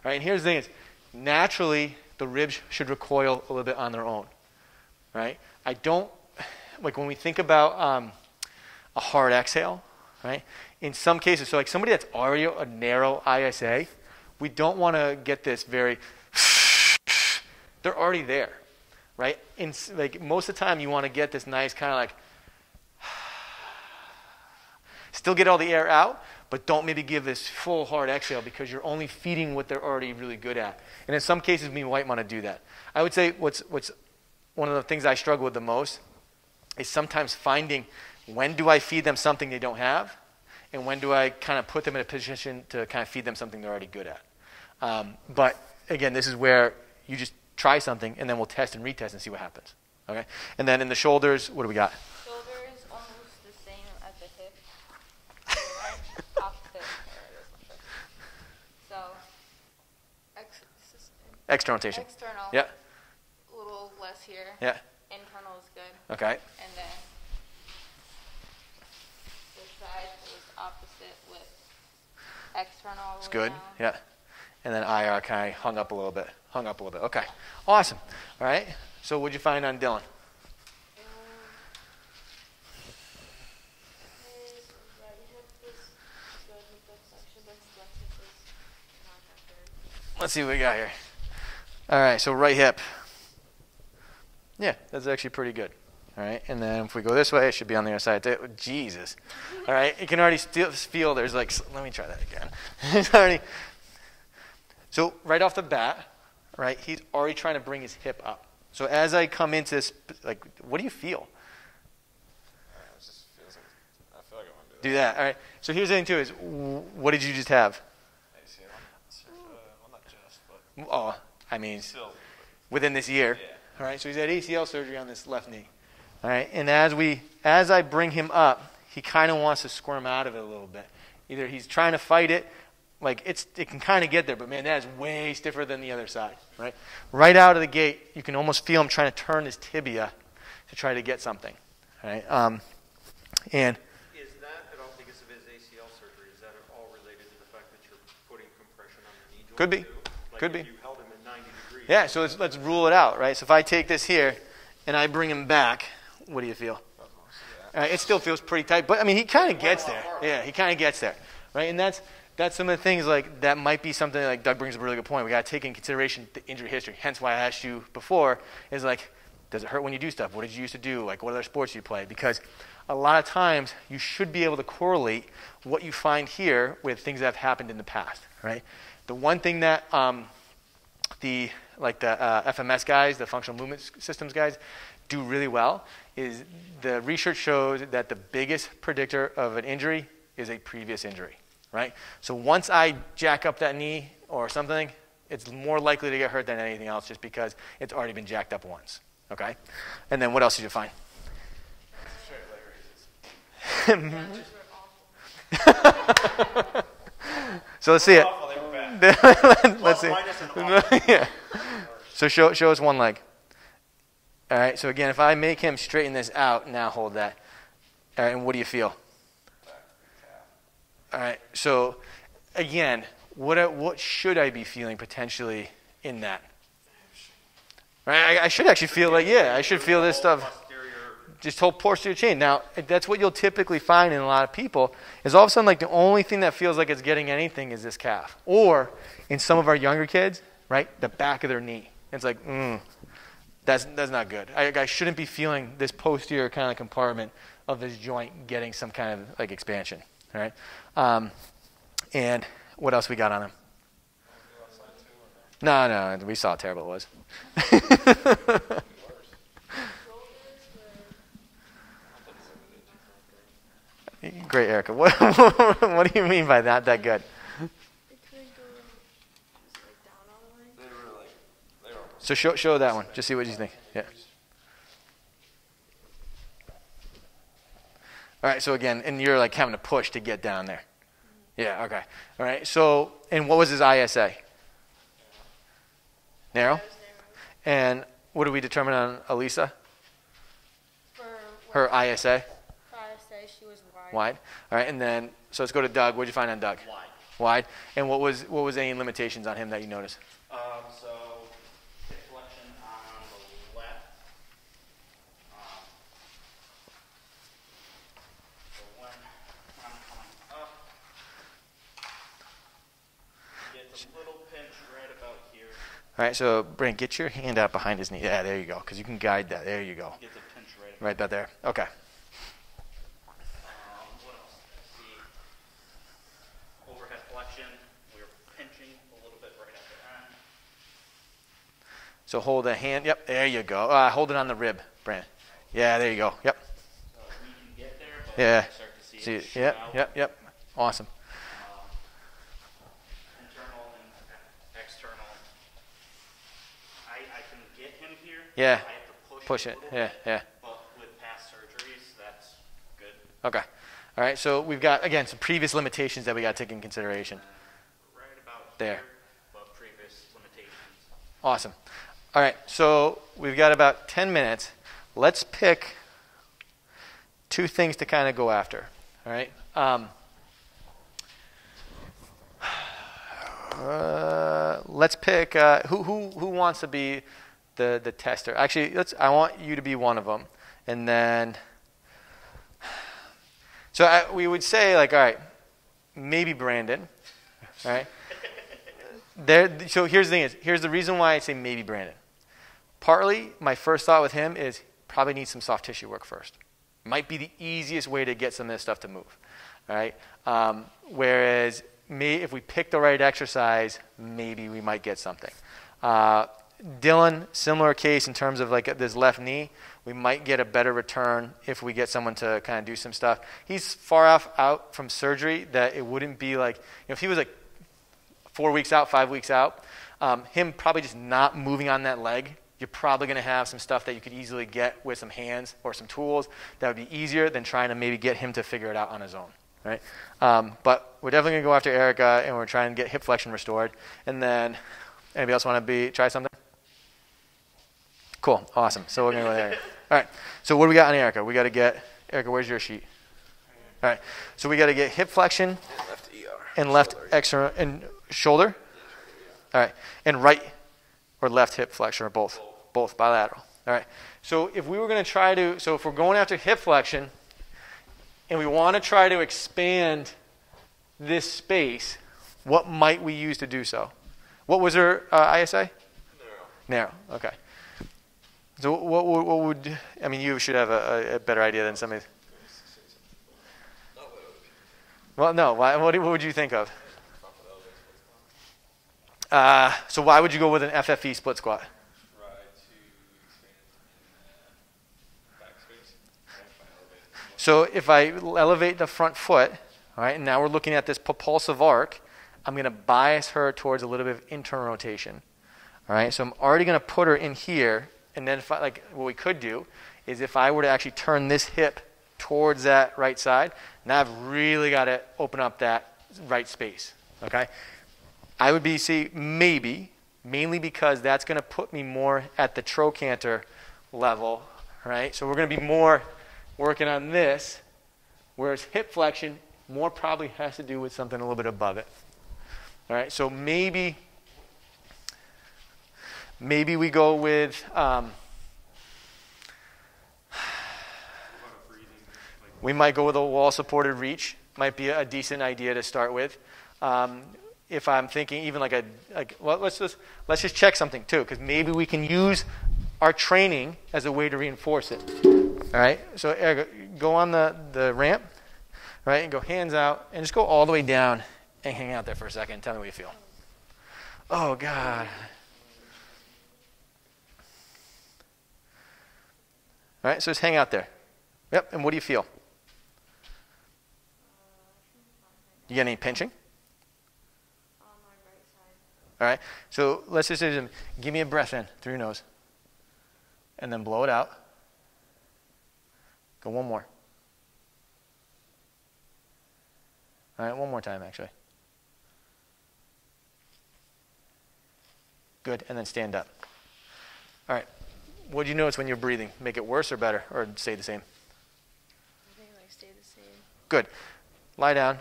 All right, and here's the thing is naturally the ribs should recoil a little bit on their own, right? I don't, like when we think about a hard exhale, right? In some cases, so like somebody that's already a narrow ISA, we don't want to get this very, they're already there, right? In, like most of the time you want to get this nice kind of like, still get all the air out, but don't maybe give this full hard exhale because you're only feeding what they're already really good at. And in some cases, we might want to do that. I would say what's one of the things I struggle with the most is sometimes finding when do I feed them something they don't have, and when do I kind of put them in a position to kind of feed them something they're already good at. But again, this is where you just try something, and then we'll test and retest and see what happens. Okay, and then in the shoulders, what do we got? Shoulders almost the same as the hip. Opposite. So, External rotation. external. Yeah. A little less here. Yeah. Internal is good. Okay. And then this side is opposite with external. all the It's way good. down. Yeah. And then IR kind of hung up a little bit. Okay. Awesome. All right. So what'd you find on Dylan? Let's see what we got here. All right. So right hip. Yeah, that's actually pretty good. All right. And then if we go this way, it should be on the other side. Jesus. All right. You can already still feel there's like, let me try that again. It's already. So right off the bat, right, he's already trying to bring his hip up. So as I come into this, like, what do you feel? I feel like I want to do Do that. All right. So here's the thing, too, is what did you just have? ACL. Well, not just, but Oh, I mean, still. within this year. Yeah. All right. So he's had ACL surgery on this left knee. All right. And as I bring him up, he kind of wants to squirm out of it a little bit. Either he's trying to fight it, like it can kind of get there, but man, that is way stiffer than the other side, right? Right out of the gate, you can almost feel him trying to turn his tibia to try to get something, right? And Is that at all because of his ACL surgery? Is that at all related to the fact that you're putting compression on the knee joint? Could be. Too? Like Could if be. you held him at 90 degrees. yeah, so let's rule it out, right? So if I take this here and I bring him back, what do you feel? It still feels pretty tight, but I mean, he kind of gets there. Yeah, he kind of gets there, right? And that's some of the things like that might be something like Doug brings up a really good point. We got to take in consideration the injury history. Hence why I asked you before is like, does it hurt when you do stuff? What did you used to do? Like, what other sports do you play? Because a lot of times you should be able to correlate what you find here with things that have happened in the past, right? The one thing that the FMS guys, the functional movement systems guys, do really well is the research shows that the biggest predictor of an injury is a previous injury, right? So once I jack up that knee or something, it's more likely to get hurt than anything else just because it's already been jacked up once, okay? And then what else did you find? So let's see it. Let's see. Minus an arm. Yeah. So show us one leg. All right. So again, if I make him straighten this out, now hold that. All right. And what do you feel? All right. So again, what should I be feeling potentially in that? Right. I should actually feel like, I should feel this stuff. Just whole posterior chain. Now, that's what you'll typically find in a lot of people is all of a sudden, like, the only thing that feels like it's getting anything is this calf. Or in some of our younger kids, right, the back of their knee. It's like, that's not good. I shouldn't be feeling this posterior kind of compartment of this joint getting some kind of, like, expansion, all right? And what else we got on him? No, we saw how terrible it was. Great, Erica. What do you mean by that good? So show that one. Just see what you think. Yeah. All right. So again, and you're like having to push to get down there. Yeah. Okay. All right. So, and what was his ISA? Narrow. And what did we determine on Elisa? Her ISA. She was wide. Wide. All right, and then so let's go to Doug. What'd you find on Doug? Wide. And what was any limitations on him that you noticed? So hip flexion on the left. So when I'm coming up, it's a little pinch right about here. All right, so Brent, get your hand out behind his knee. Yeah, there you go, because you can guide that. There you go. Get the pinch Right about there. Okay. What else? See, overhead flexion. We're pinching a little bit right at the end. So hold the hand. Yep, there you go. Hold it on the rib, Brent. Yeah, there you go. Yep. So we can get there, but Yeah. start to see it. Yep. Awesome. Internal and external. I can get him here. Yeah. I have to Push a it. little Yeah, bit, yeah. But with past surgeries, that's good. Okay. All right, so we've got, again, some previous limitations that we got to take in consideration. Right about There. here, but previous limitations. Awesome. All right, so we've got about 10 minutes. Let's pick two things to kind of go after. All right. Let's pick who wants to be the tester. Actually, I want you to be one of them, and then. So we would say, like, all right, maybe Brandon, all right. So here's the thing: here's the reason why I say maybe Brandon. Partly, my first thought with him is probably needs some soft tissue work first. Might be the easiest way to get some of this stuff to move, all right. Whereas if we pick the right exercise, maybe we might get something. Dylan, similar case in terms of like this left knee. We might get a better return if we get someone to kind of do some stuff. He's far out from surgery that it wouldn't be like, if he was like 4 weeks out, 5 weeks out, him probably just not moving on that leg, you're probably going to have some stuff that you could easily get with some hands or some tools that would be easier than trying to maybe get him to figure it out on his own. Right? But we're definitely going to go after Erica, and we're trying to get hip flexion restored. And then, anybody else want to try something? Cool. Awesome. So we're going to go there. All right. So what do we got on Erica? We got to get, Erica, where's your sheet? All right. So we got to get hip flexion and left external and shoulder. All right. And right or left hip flexion or both? Both bilateral. All right. So if we were going to try to, so if we're going after hip flexion and we want to try to expand this space, what might we use to do so? What was her ISA? Narrow. Okay. So what would, I mean, you should have a better idea than somebody. Well, no. What would you think of? So why would you go with an FFE split squat? So if I elevate the front foot, all right, and now we're looking at this propulsive arc, I'm going to bias her towards a little bit of internal rotation. All right, so I'm already going to put her in here, and then what we could do is if I were to actually turn this hip towards that right side, now I've really got to open up that right space. Okay, I would be, see, maybe, mainly because that's going to put me more at the trochanter level, right? So we're going to be more working on this, whereas hip flexion more probably has to do with something a little bit above it. All right, so maybe we go with, we might go with a wall-supported reach. Might be a decent idea to start with. If I'm thinking even well, let's just check something too, because maybe we can use our training as a way to reinforce it. All right, so Eric, go on the ramp, right, and go hands out, and just go all the way down and hang out there for a second and tell me what you feel. Oh, God. All right, so just hang out there. Yep, and what do you feel? You get any pinching? On my right side. All right, so let's just say, give me a breath in through your nose, and then blow it out. Go one more. All right, one more time, actually. Good, and then stand up. All right, what do you notice when you're breathing? Make it worse or better, or stay the same? I think like stay the same. Good. Lie down.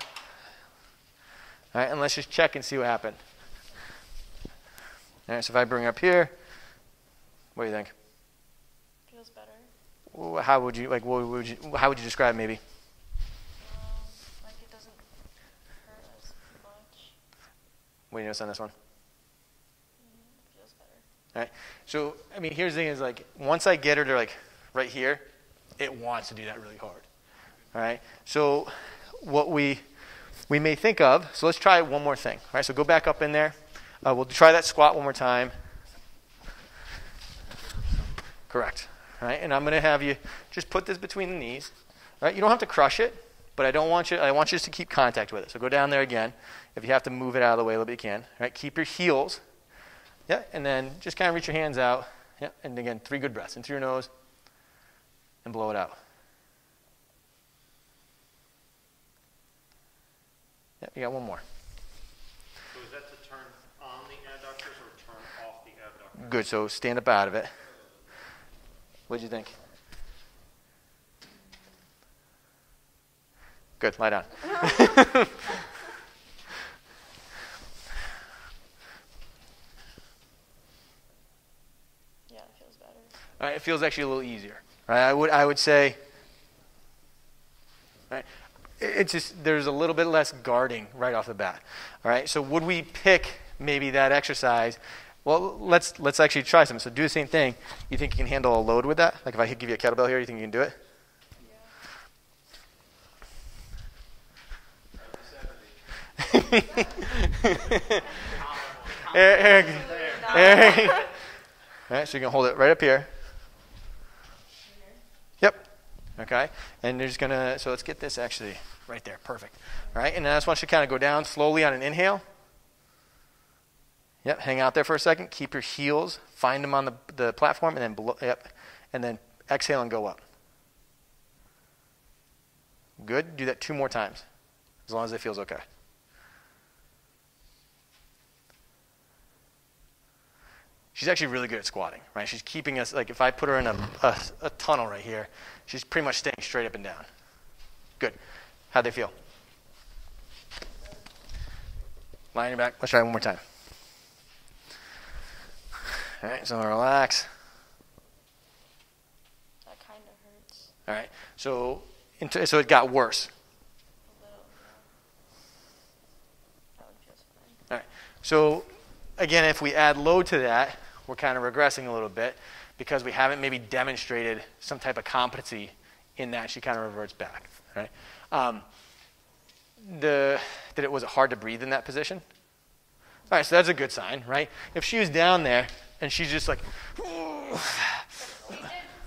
All right, and let's just check and see what happened. All right, so if I bring up here, what do you think? Feels better. How would you how would you describe maybe? Like it doesn't hurt as much. What do you notice on this one? It feels better. All right. So I mean, here's the thing: is like once I get her to like right here, it wants to do that really hard. All right. So what we may think of. So let's try one more thing. All right. So go back up in there. We'll try that squat one more time. Correct. All right. And I'm going to have you just put this between the knees. All right. You don't have to crush it, but I want you just to keep contact with it. So go down there again. If you have to move it out of the way a little bit, you can. All right. Keep your heels. Yeah. And then just kind of reach your hands out. Yeah. And again, 3 good breaths in through your nose and blow it out. Yeah. You got one more. So is that to turn on the adductors or turn off the adductors? Good. So stand up out of it. What did you think? Good. Lie down. Yeah, it feels better. All right, it feels actually a little easier. Right? I would say. Right, it's just there's a little bit less guarding right off the bat. All right. So would we pick maybe that exercise? Well, let's actually try something. So do the same thing. You think you can handle a load with that? Like if I give you a kettlebell here, you think you can do it? Eric. All right, so you can hold it right up here. Yep. Okay. And you're just going to, so let's get this actually right there. Perfect. All right, and then I just want you to kind of go down slowly on an inhale. Yep, hang out there for a second. Keep your heels, find them on the platform, and then and then exhale and go up. Good. Do that 2 more times, as long as it feels okay. She's actually really good at squatting, right? She's keeping us, like if I put her in a tunnel right here, she's pretty much staying straight up and down. Good. How'd they feel? Lie on your back. Let's try it one more time. All right, so relax. That kind of hurts. All right, so it got worse. A little, yeah. That one feels fine. All right, so again, if we add load to that, we're kind of regressing a little bit because we haven't maybe demonstrated some type of competency in that. She kind of reverts back. Right? Was it hard to breathe in that position? All right, so that's a good sign, right? If she was down there and she's just like, She did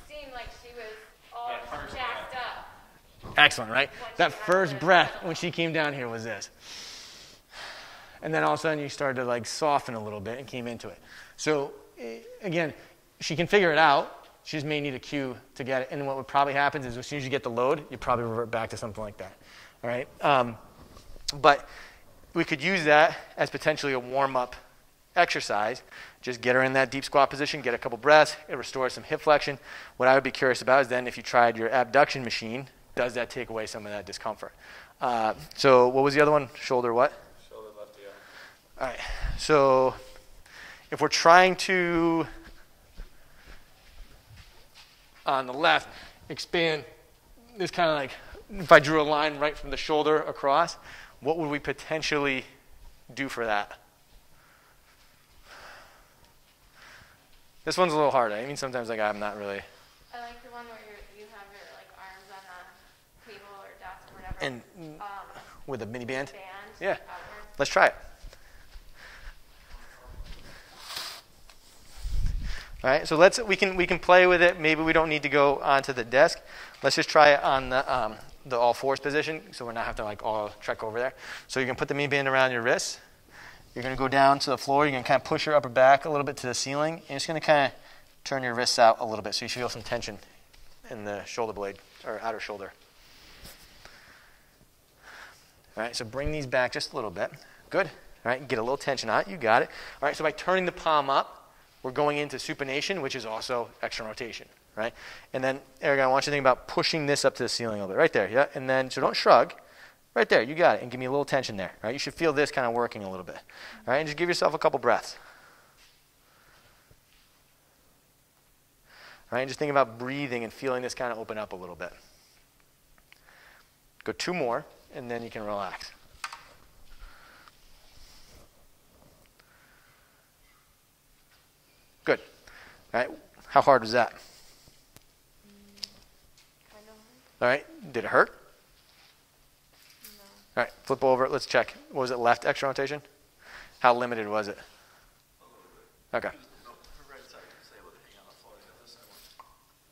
seem like she was all jacked up. excellent, right? That first breath when she came down here was this. And then all of a sudden you started to like soften a little bit and came into it. So again, she can figure it out. She just may need a cue to get it. And what would probably happen is as soon as you get the load, you probably revert back to something like that. All right. But we could use that as potentially a warm-up exercise. Just get her in that deep squat position, get a couple breaths, it restores some hip flexion. What I would be curious about is then if you tried your abduction machine, does that take away some of that discomfort? So what was the other one? Shoulder what? Shoulder left heel. All right, so if we're trying to, on the left, expand this kind of like, if I drew a line right from the shoulder across, what would we potentially do for that? This one's a little harder. I mean, sometimes like I'm not really. I like the one where you have your like arms on the table or desk or whatever. And with a mini band? Band. Yeah. Outward. Let's try it. All right, so we can play with it. Maybe we don't need to go onto the desk. Let's just try it on the all fours position, so we're not have to like all trek over there. So you can put the mini band around your wrists. You're going to go down to the floor. You're going to kind of push your upper back a little bit to the ceiling. And you're just going to kind of turn your wrists out a little bit so you feel some tension in the shoulder blade or outer shoulder. All right, so bring these back just a little bit. Good. All right, get a little tension on it. You got it. All right, so by turning the palm up, we're going into supination, which is also external rotation, right? And then, Eric, I want you to think about pushing this up to the ceiling a little bit. Right there, yeah? And then, so don't shrug. Right there, you got it. And give me a little tension there, right? You should feel this kind of working a little bit. All right, and just give yourself a couple breaths. All right, and just think about breathing and feeling this kind of open up a little bit. Go 2 more, and then you can relax. Good. All right, how hard was that? Kind of. All right, did it hurt? All right, flip over. Let's check. What was it, left external rotation? How limited was it? Okay.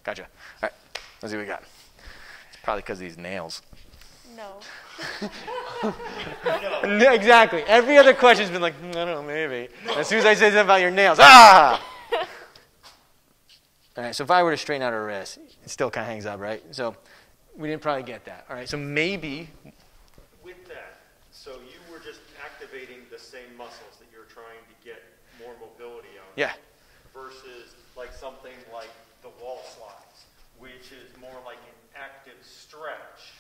Gotcha. All right, let's see what we got. It's probably because of these nails. No. No, exactly. Every other question's been like, I don't know, maybe. As soon as I say something about your nails, ah! All right, so if I were to straighten out her wrist, it still kind of hangs up, right? So we didn't probably get that. All right, so maybe. With that, so you were just activating the same muscles that you're trying to get more mobility on. Yeah. Versus like something like the wall slides, which is more like an active stretch.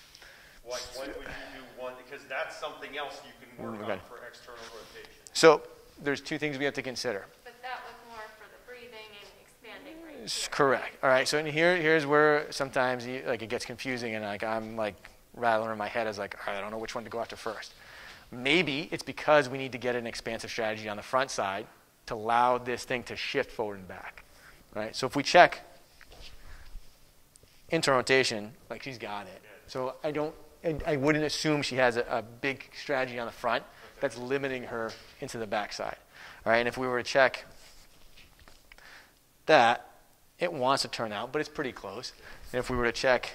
Like when would you do one? Because that's something else you can work on for external rotation. So there's 2 things we have to consider. But that was more for the breathing and expanding right here. Correct. All right. So here's where sometimes it gets confusing, and I'm rattling in my head as like, all right, I don't know which one to go after first. Maybe it's because we need to get an expansive strategy on the front side to allow this thing to shift forward and back. All right. So if we check internal rotation, like she's got it. So I wouldn't assume she has a big strategy on the front that's limiting her into the backside. All right. And if we were to check that, it wants to turn out, but it's pretty close. And if we were to check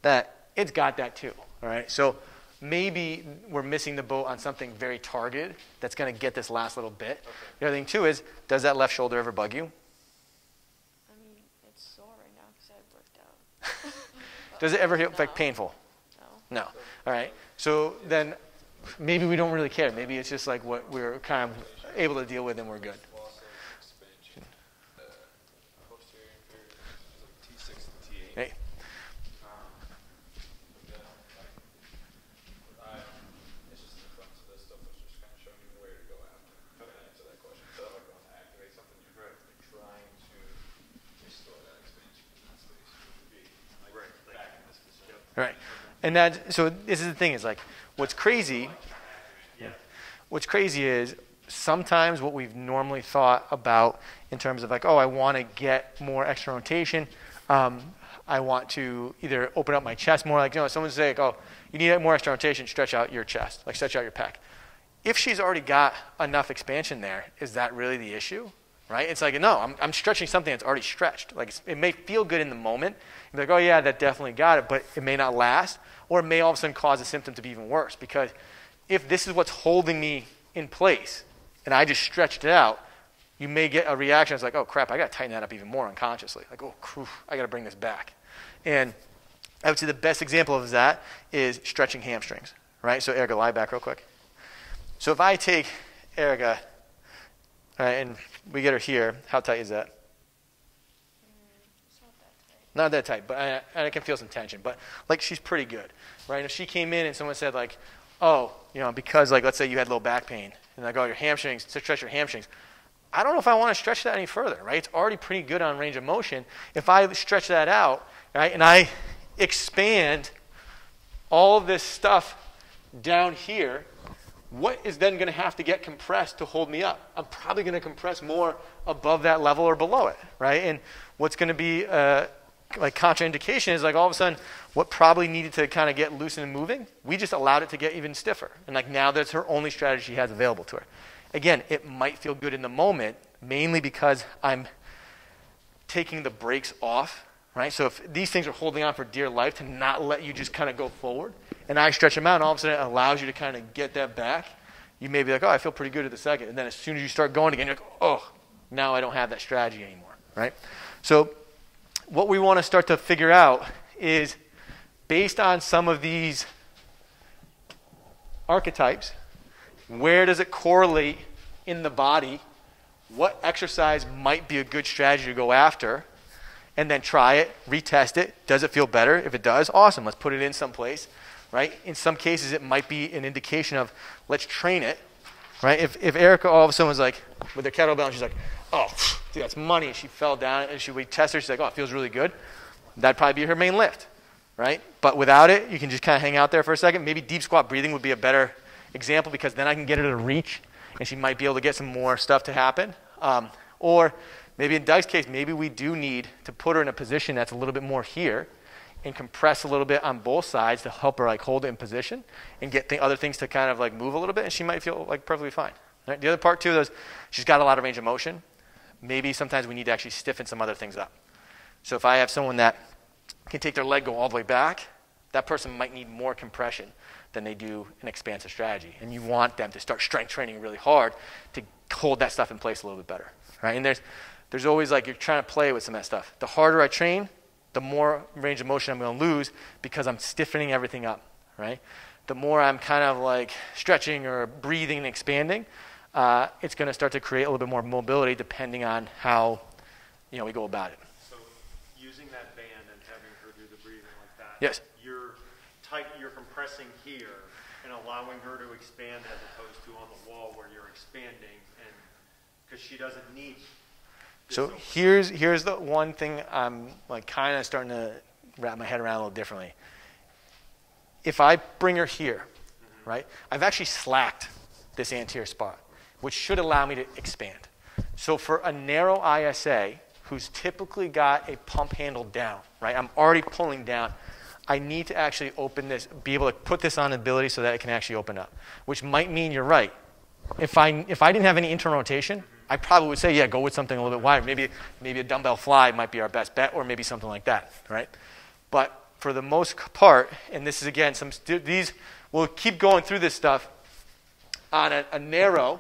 that, it's got that too. All right, so maybe we're missing the boat on something very targeted that's going to get this last little bit. Okay. The other thing too is, does that left shoulder ever bug you? I mean, it's sore right now because I worked out. Does it ever feel like painful? No. No. All right, so then maybe we don't really care. Maybe it's just like what we're kind of able to deal with and we're good. Hey. It's just the front, so this stuff was just kind of showing you where to go after. To answer that question, instead of like going to activate something, you're trying to restore that expansion in that space, which would be like back in this position. Right, and that. So this is the thing: is like what's crazy. What's crazy is sometimes what we've normally thought about in terms of like, oh, I want to get more external rotation. I want to either open up my chest more, like, someone say, like, oh, you need more external rotation, stretch out your chest, like stretch out your pec. If she's already got enough expansion there, is that really the issue, right? It's like, no, I'm stretching something that's already stretched. Like, it may feel good in the moment. You're like, oh, yeah, that definitely got it, but it may not last, or it may all of a sudden cause the symptom to be even worse, because if this is what's holding me in place, and I just stretched it out, you may get a reaction that's like, oh, crap, I got to tighten that up even more unconsciously. Like, oh, I got to bring this back. And I would say the best example of that is stretching hamstrings, right? So Erica, lie back real quick. So if I take Erica, all right, and we get her here, how tight is that? It's not that tight. Not that tight, but I can feel some tension. But like she's pretty good, right? And if she came in and someone said like, oh, because like let's say you had low back pain, and like, oh, your hamstrings, stretch your hamstrings. I don't know if I want to stretch that any further, right? It's already pretty good on range of motion. If I stretch that out, right, and I expand all of this stuff down here, what is then going to have to get compressed to hold me up? I'm probably going to compress more above that level or below it, right? And what's going to be like contraindication is like all of a sudden what probably needed to kind of get loosened and moving, we just allowed it to get even stiffer. And like now that's her only strategy she has available to her. Again, it might feel good in the moment, mainly because I'm taking the brakes off, right? So if these things are holding on for dear life to not let you just kind of go forward, and I stretch them out, and all of a sudden it allows you to kind of get that back, you may be like, oh, I feel pretty good at the second. And then as soon as you start going again, you're like, oh, now I don't have that strategy anymore, right? So what we want to start to figure out is based on some of these archetypes, where does it correlate in the body? What exercise might be a good strategy to go after? And then try it, retest it. Does it feel better? If it does, awesome. Let's put it in someplace, right? In some cases, it might be an indication of let's train it, right? If Erica all of a sudden was like, with her kettlebell, and she's like, oh, dude, that's money. And she fell down, and we test her. She's like, oh, it feels really good. That'd probably be her main lift, right? But without it, you can just kind of hang out there for a second. Maybe deep squat breathing would be a better example because then I can get her to reach, and she might be able to get some more stuff to happen. Or maybe in Doug's case, maybe we do need to put her in a position that's a little bit more here and compress a little bit on both sides to help her like hold it in position and get other things to kind of like move a little bit, and she might feel like perfectly fine. Right? The other part too is she's got a lot of range of motion. Maybe sometimes we need to actually stiffen some other things up. So if I have someone that can take their leg go all the way back, that person might need more compression than they do an expansive strategy. And you want them to start strength training really hard to hold that stuff in place a little bit better. Right? And there's always like you're trying to play with some of that stuff. The harder I train, the more range of motion I'm going to lose because I'm stiffening everything up. Right? The more I'm kind of like stretching or breathing and expanding, it's going to start to create a little bit more mobility depending on how we go about it. So using that band and having her do the breathing like that, yes. You're compressing here and allowing her to expand as opposed to on the wall where you're expanding, and because she doesn't need. So here's the one thing I'm like kind of starting to wrap my head around a little differently. If I bring her here, right, I've actually slacked this anterior spot, which should allow me to expand. So for a narrow ISA who's typically got a pump handle down, right, I'm already pulling down. I need to actually open this, be able to put this on ability so that it can actually open up, which might mean you're right. If I didn't have any internal rotation, I probably would say, yeah, go with something a little bit wider. Maybe a dumbbell fly might be our best bet, or maybe something like that, right? But for the most part, and this is again, these we'll keep going through this stuff on a narrow,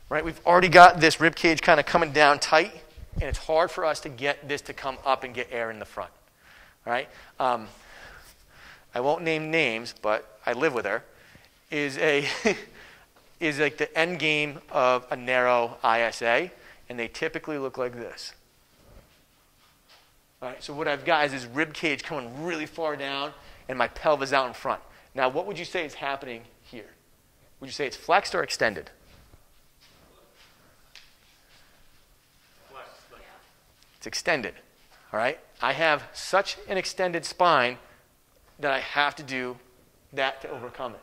right? We've already got this rib cage kind of coming down tight, and it's hard for us to get this to come up and get air in the front, all right? I won't name names, but I live with her, is like the end game of a narrow ISA, and they typically look like this. All right, so what I've got is this rib cage coming really far down, and my pelvis out in front. Now, what would you say is happening here? Would you say it's flexed or extended? It's extended. All right? I have such an extended spine that I have to do that to overcome it.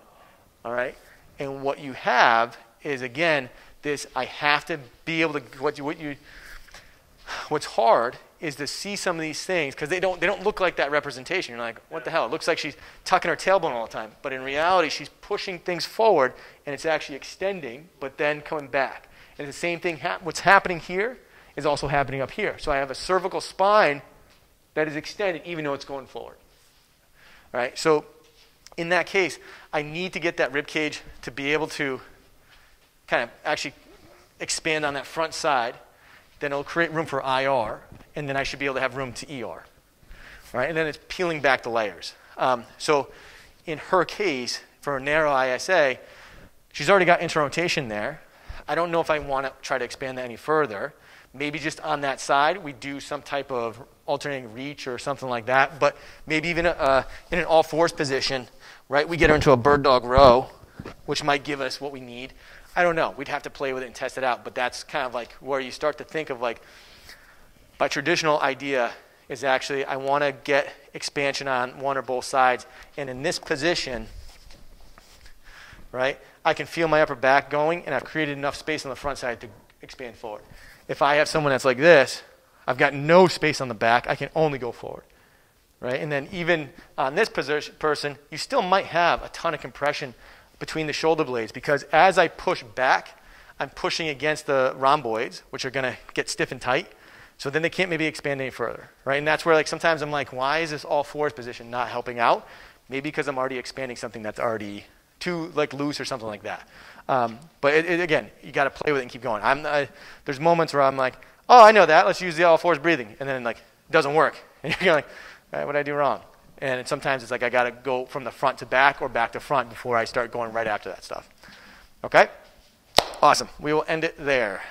All right? And what you have is, again, this I have to be able to, what's hard is to see some of these things because they don't look like that representation. You're like, what the hell? It looks like she's tucking her tailbone all the time. But in reality, she's pushing things forward, and it's actually extending, but then coming back. And the same thing, what's happening here is also happening up here. So I have a cervical spine that is extended even though it's going forward. All right? So in that case, I need to get that rib cage to be able to kind of actually expand on that front side. Then it'll create room for IR, and then I should be able to have room to ER. All right? And then it's peeling back the layers. So in her case, for a narrow ISA, she's already got inter-rotation there. I don't know if I want to try to expand that any further. Maybe just on that side, we do some type of alternating reach or something like that. But maybe even in an all-fours position, right, we get her into a bird dog row, which might give us what we need. I don't know. We'd have to play with it and test it out. But that's kind of like where you start to think of like, my traditional idea is actually I want to get expansion on one or both sides. And in this position, right, I can feel my upper back going, and I've created enough space on the front side to expand forward. If I have someone that's like this, I've got no space on the back. I can only go forward, right? And then even on this person, you still might have a ton of compression between the shoulder blades because as I push back, I'm pushing against the rhomboids, which are going to get stiff and tight. So then they can't maybe expand any further, right? And that's where like sometimes I'm like, why is this all-fours position not helping out? Maybe because I'm already expanding something that's already too like loose or something like that. But again, you got to play with it and keep going. There's moments where I'm like, oh, I know that. Let's use the all-fours breathing. And then like, it doesn't work. And you're like, all right, what did I do wrong? And sometimes it's like I got to go from the front to back or back to front before I start going right after that stuff. Okay? Awesome. We will end it there.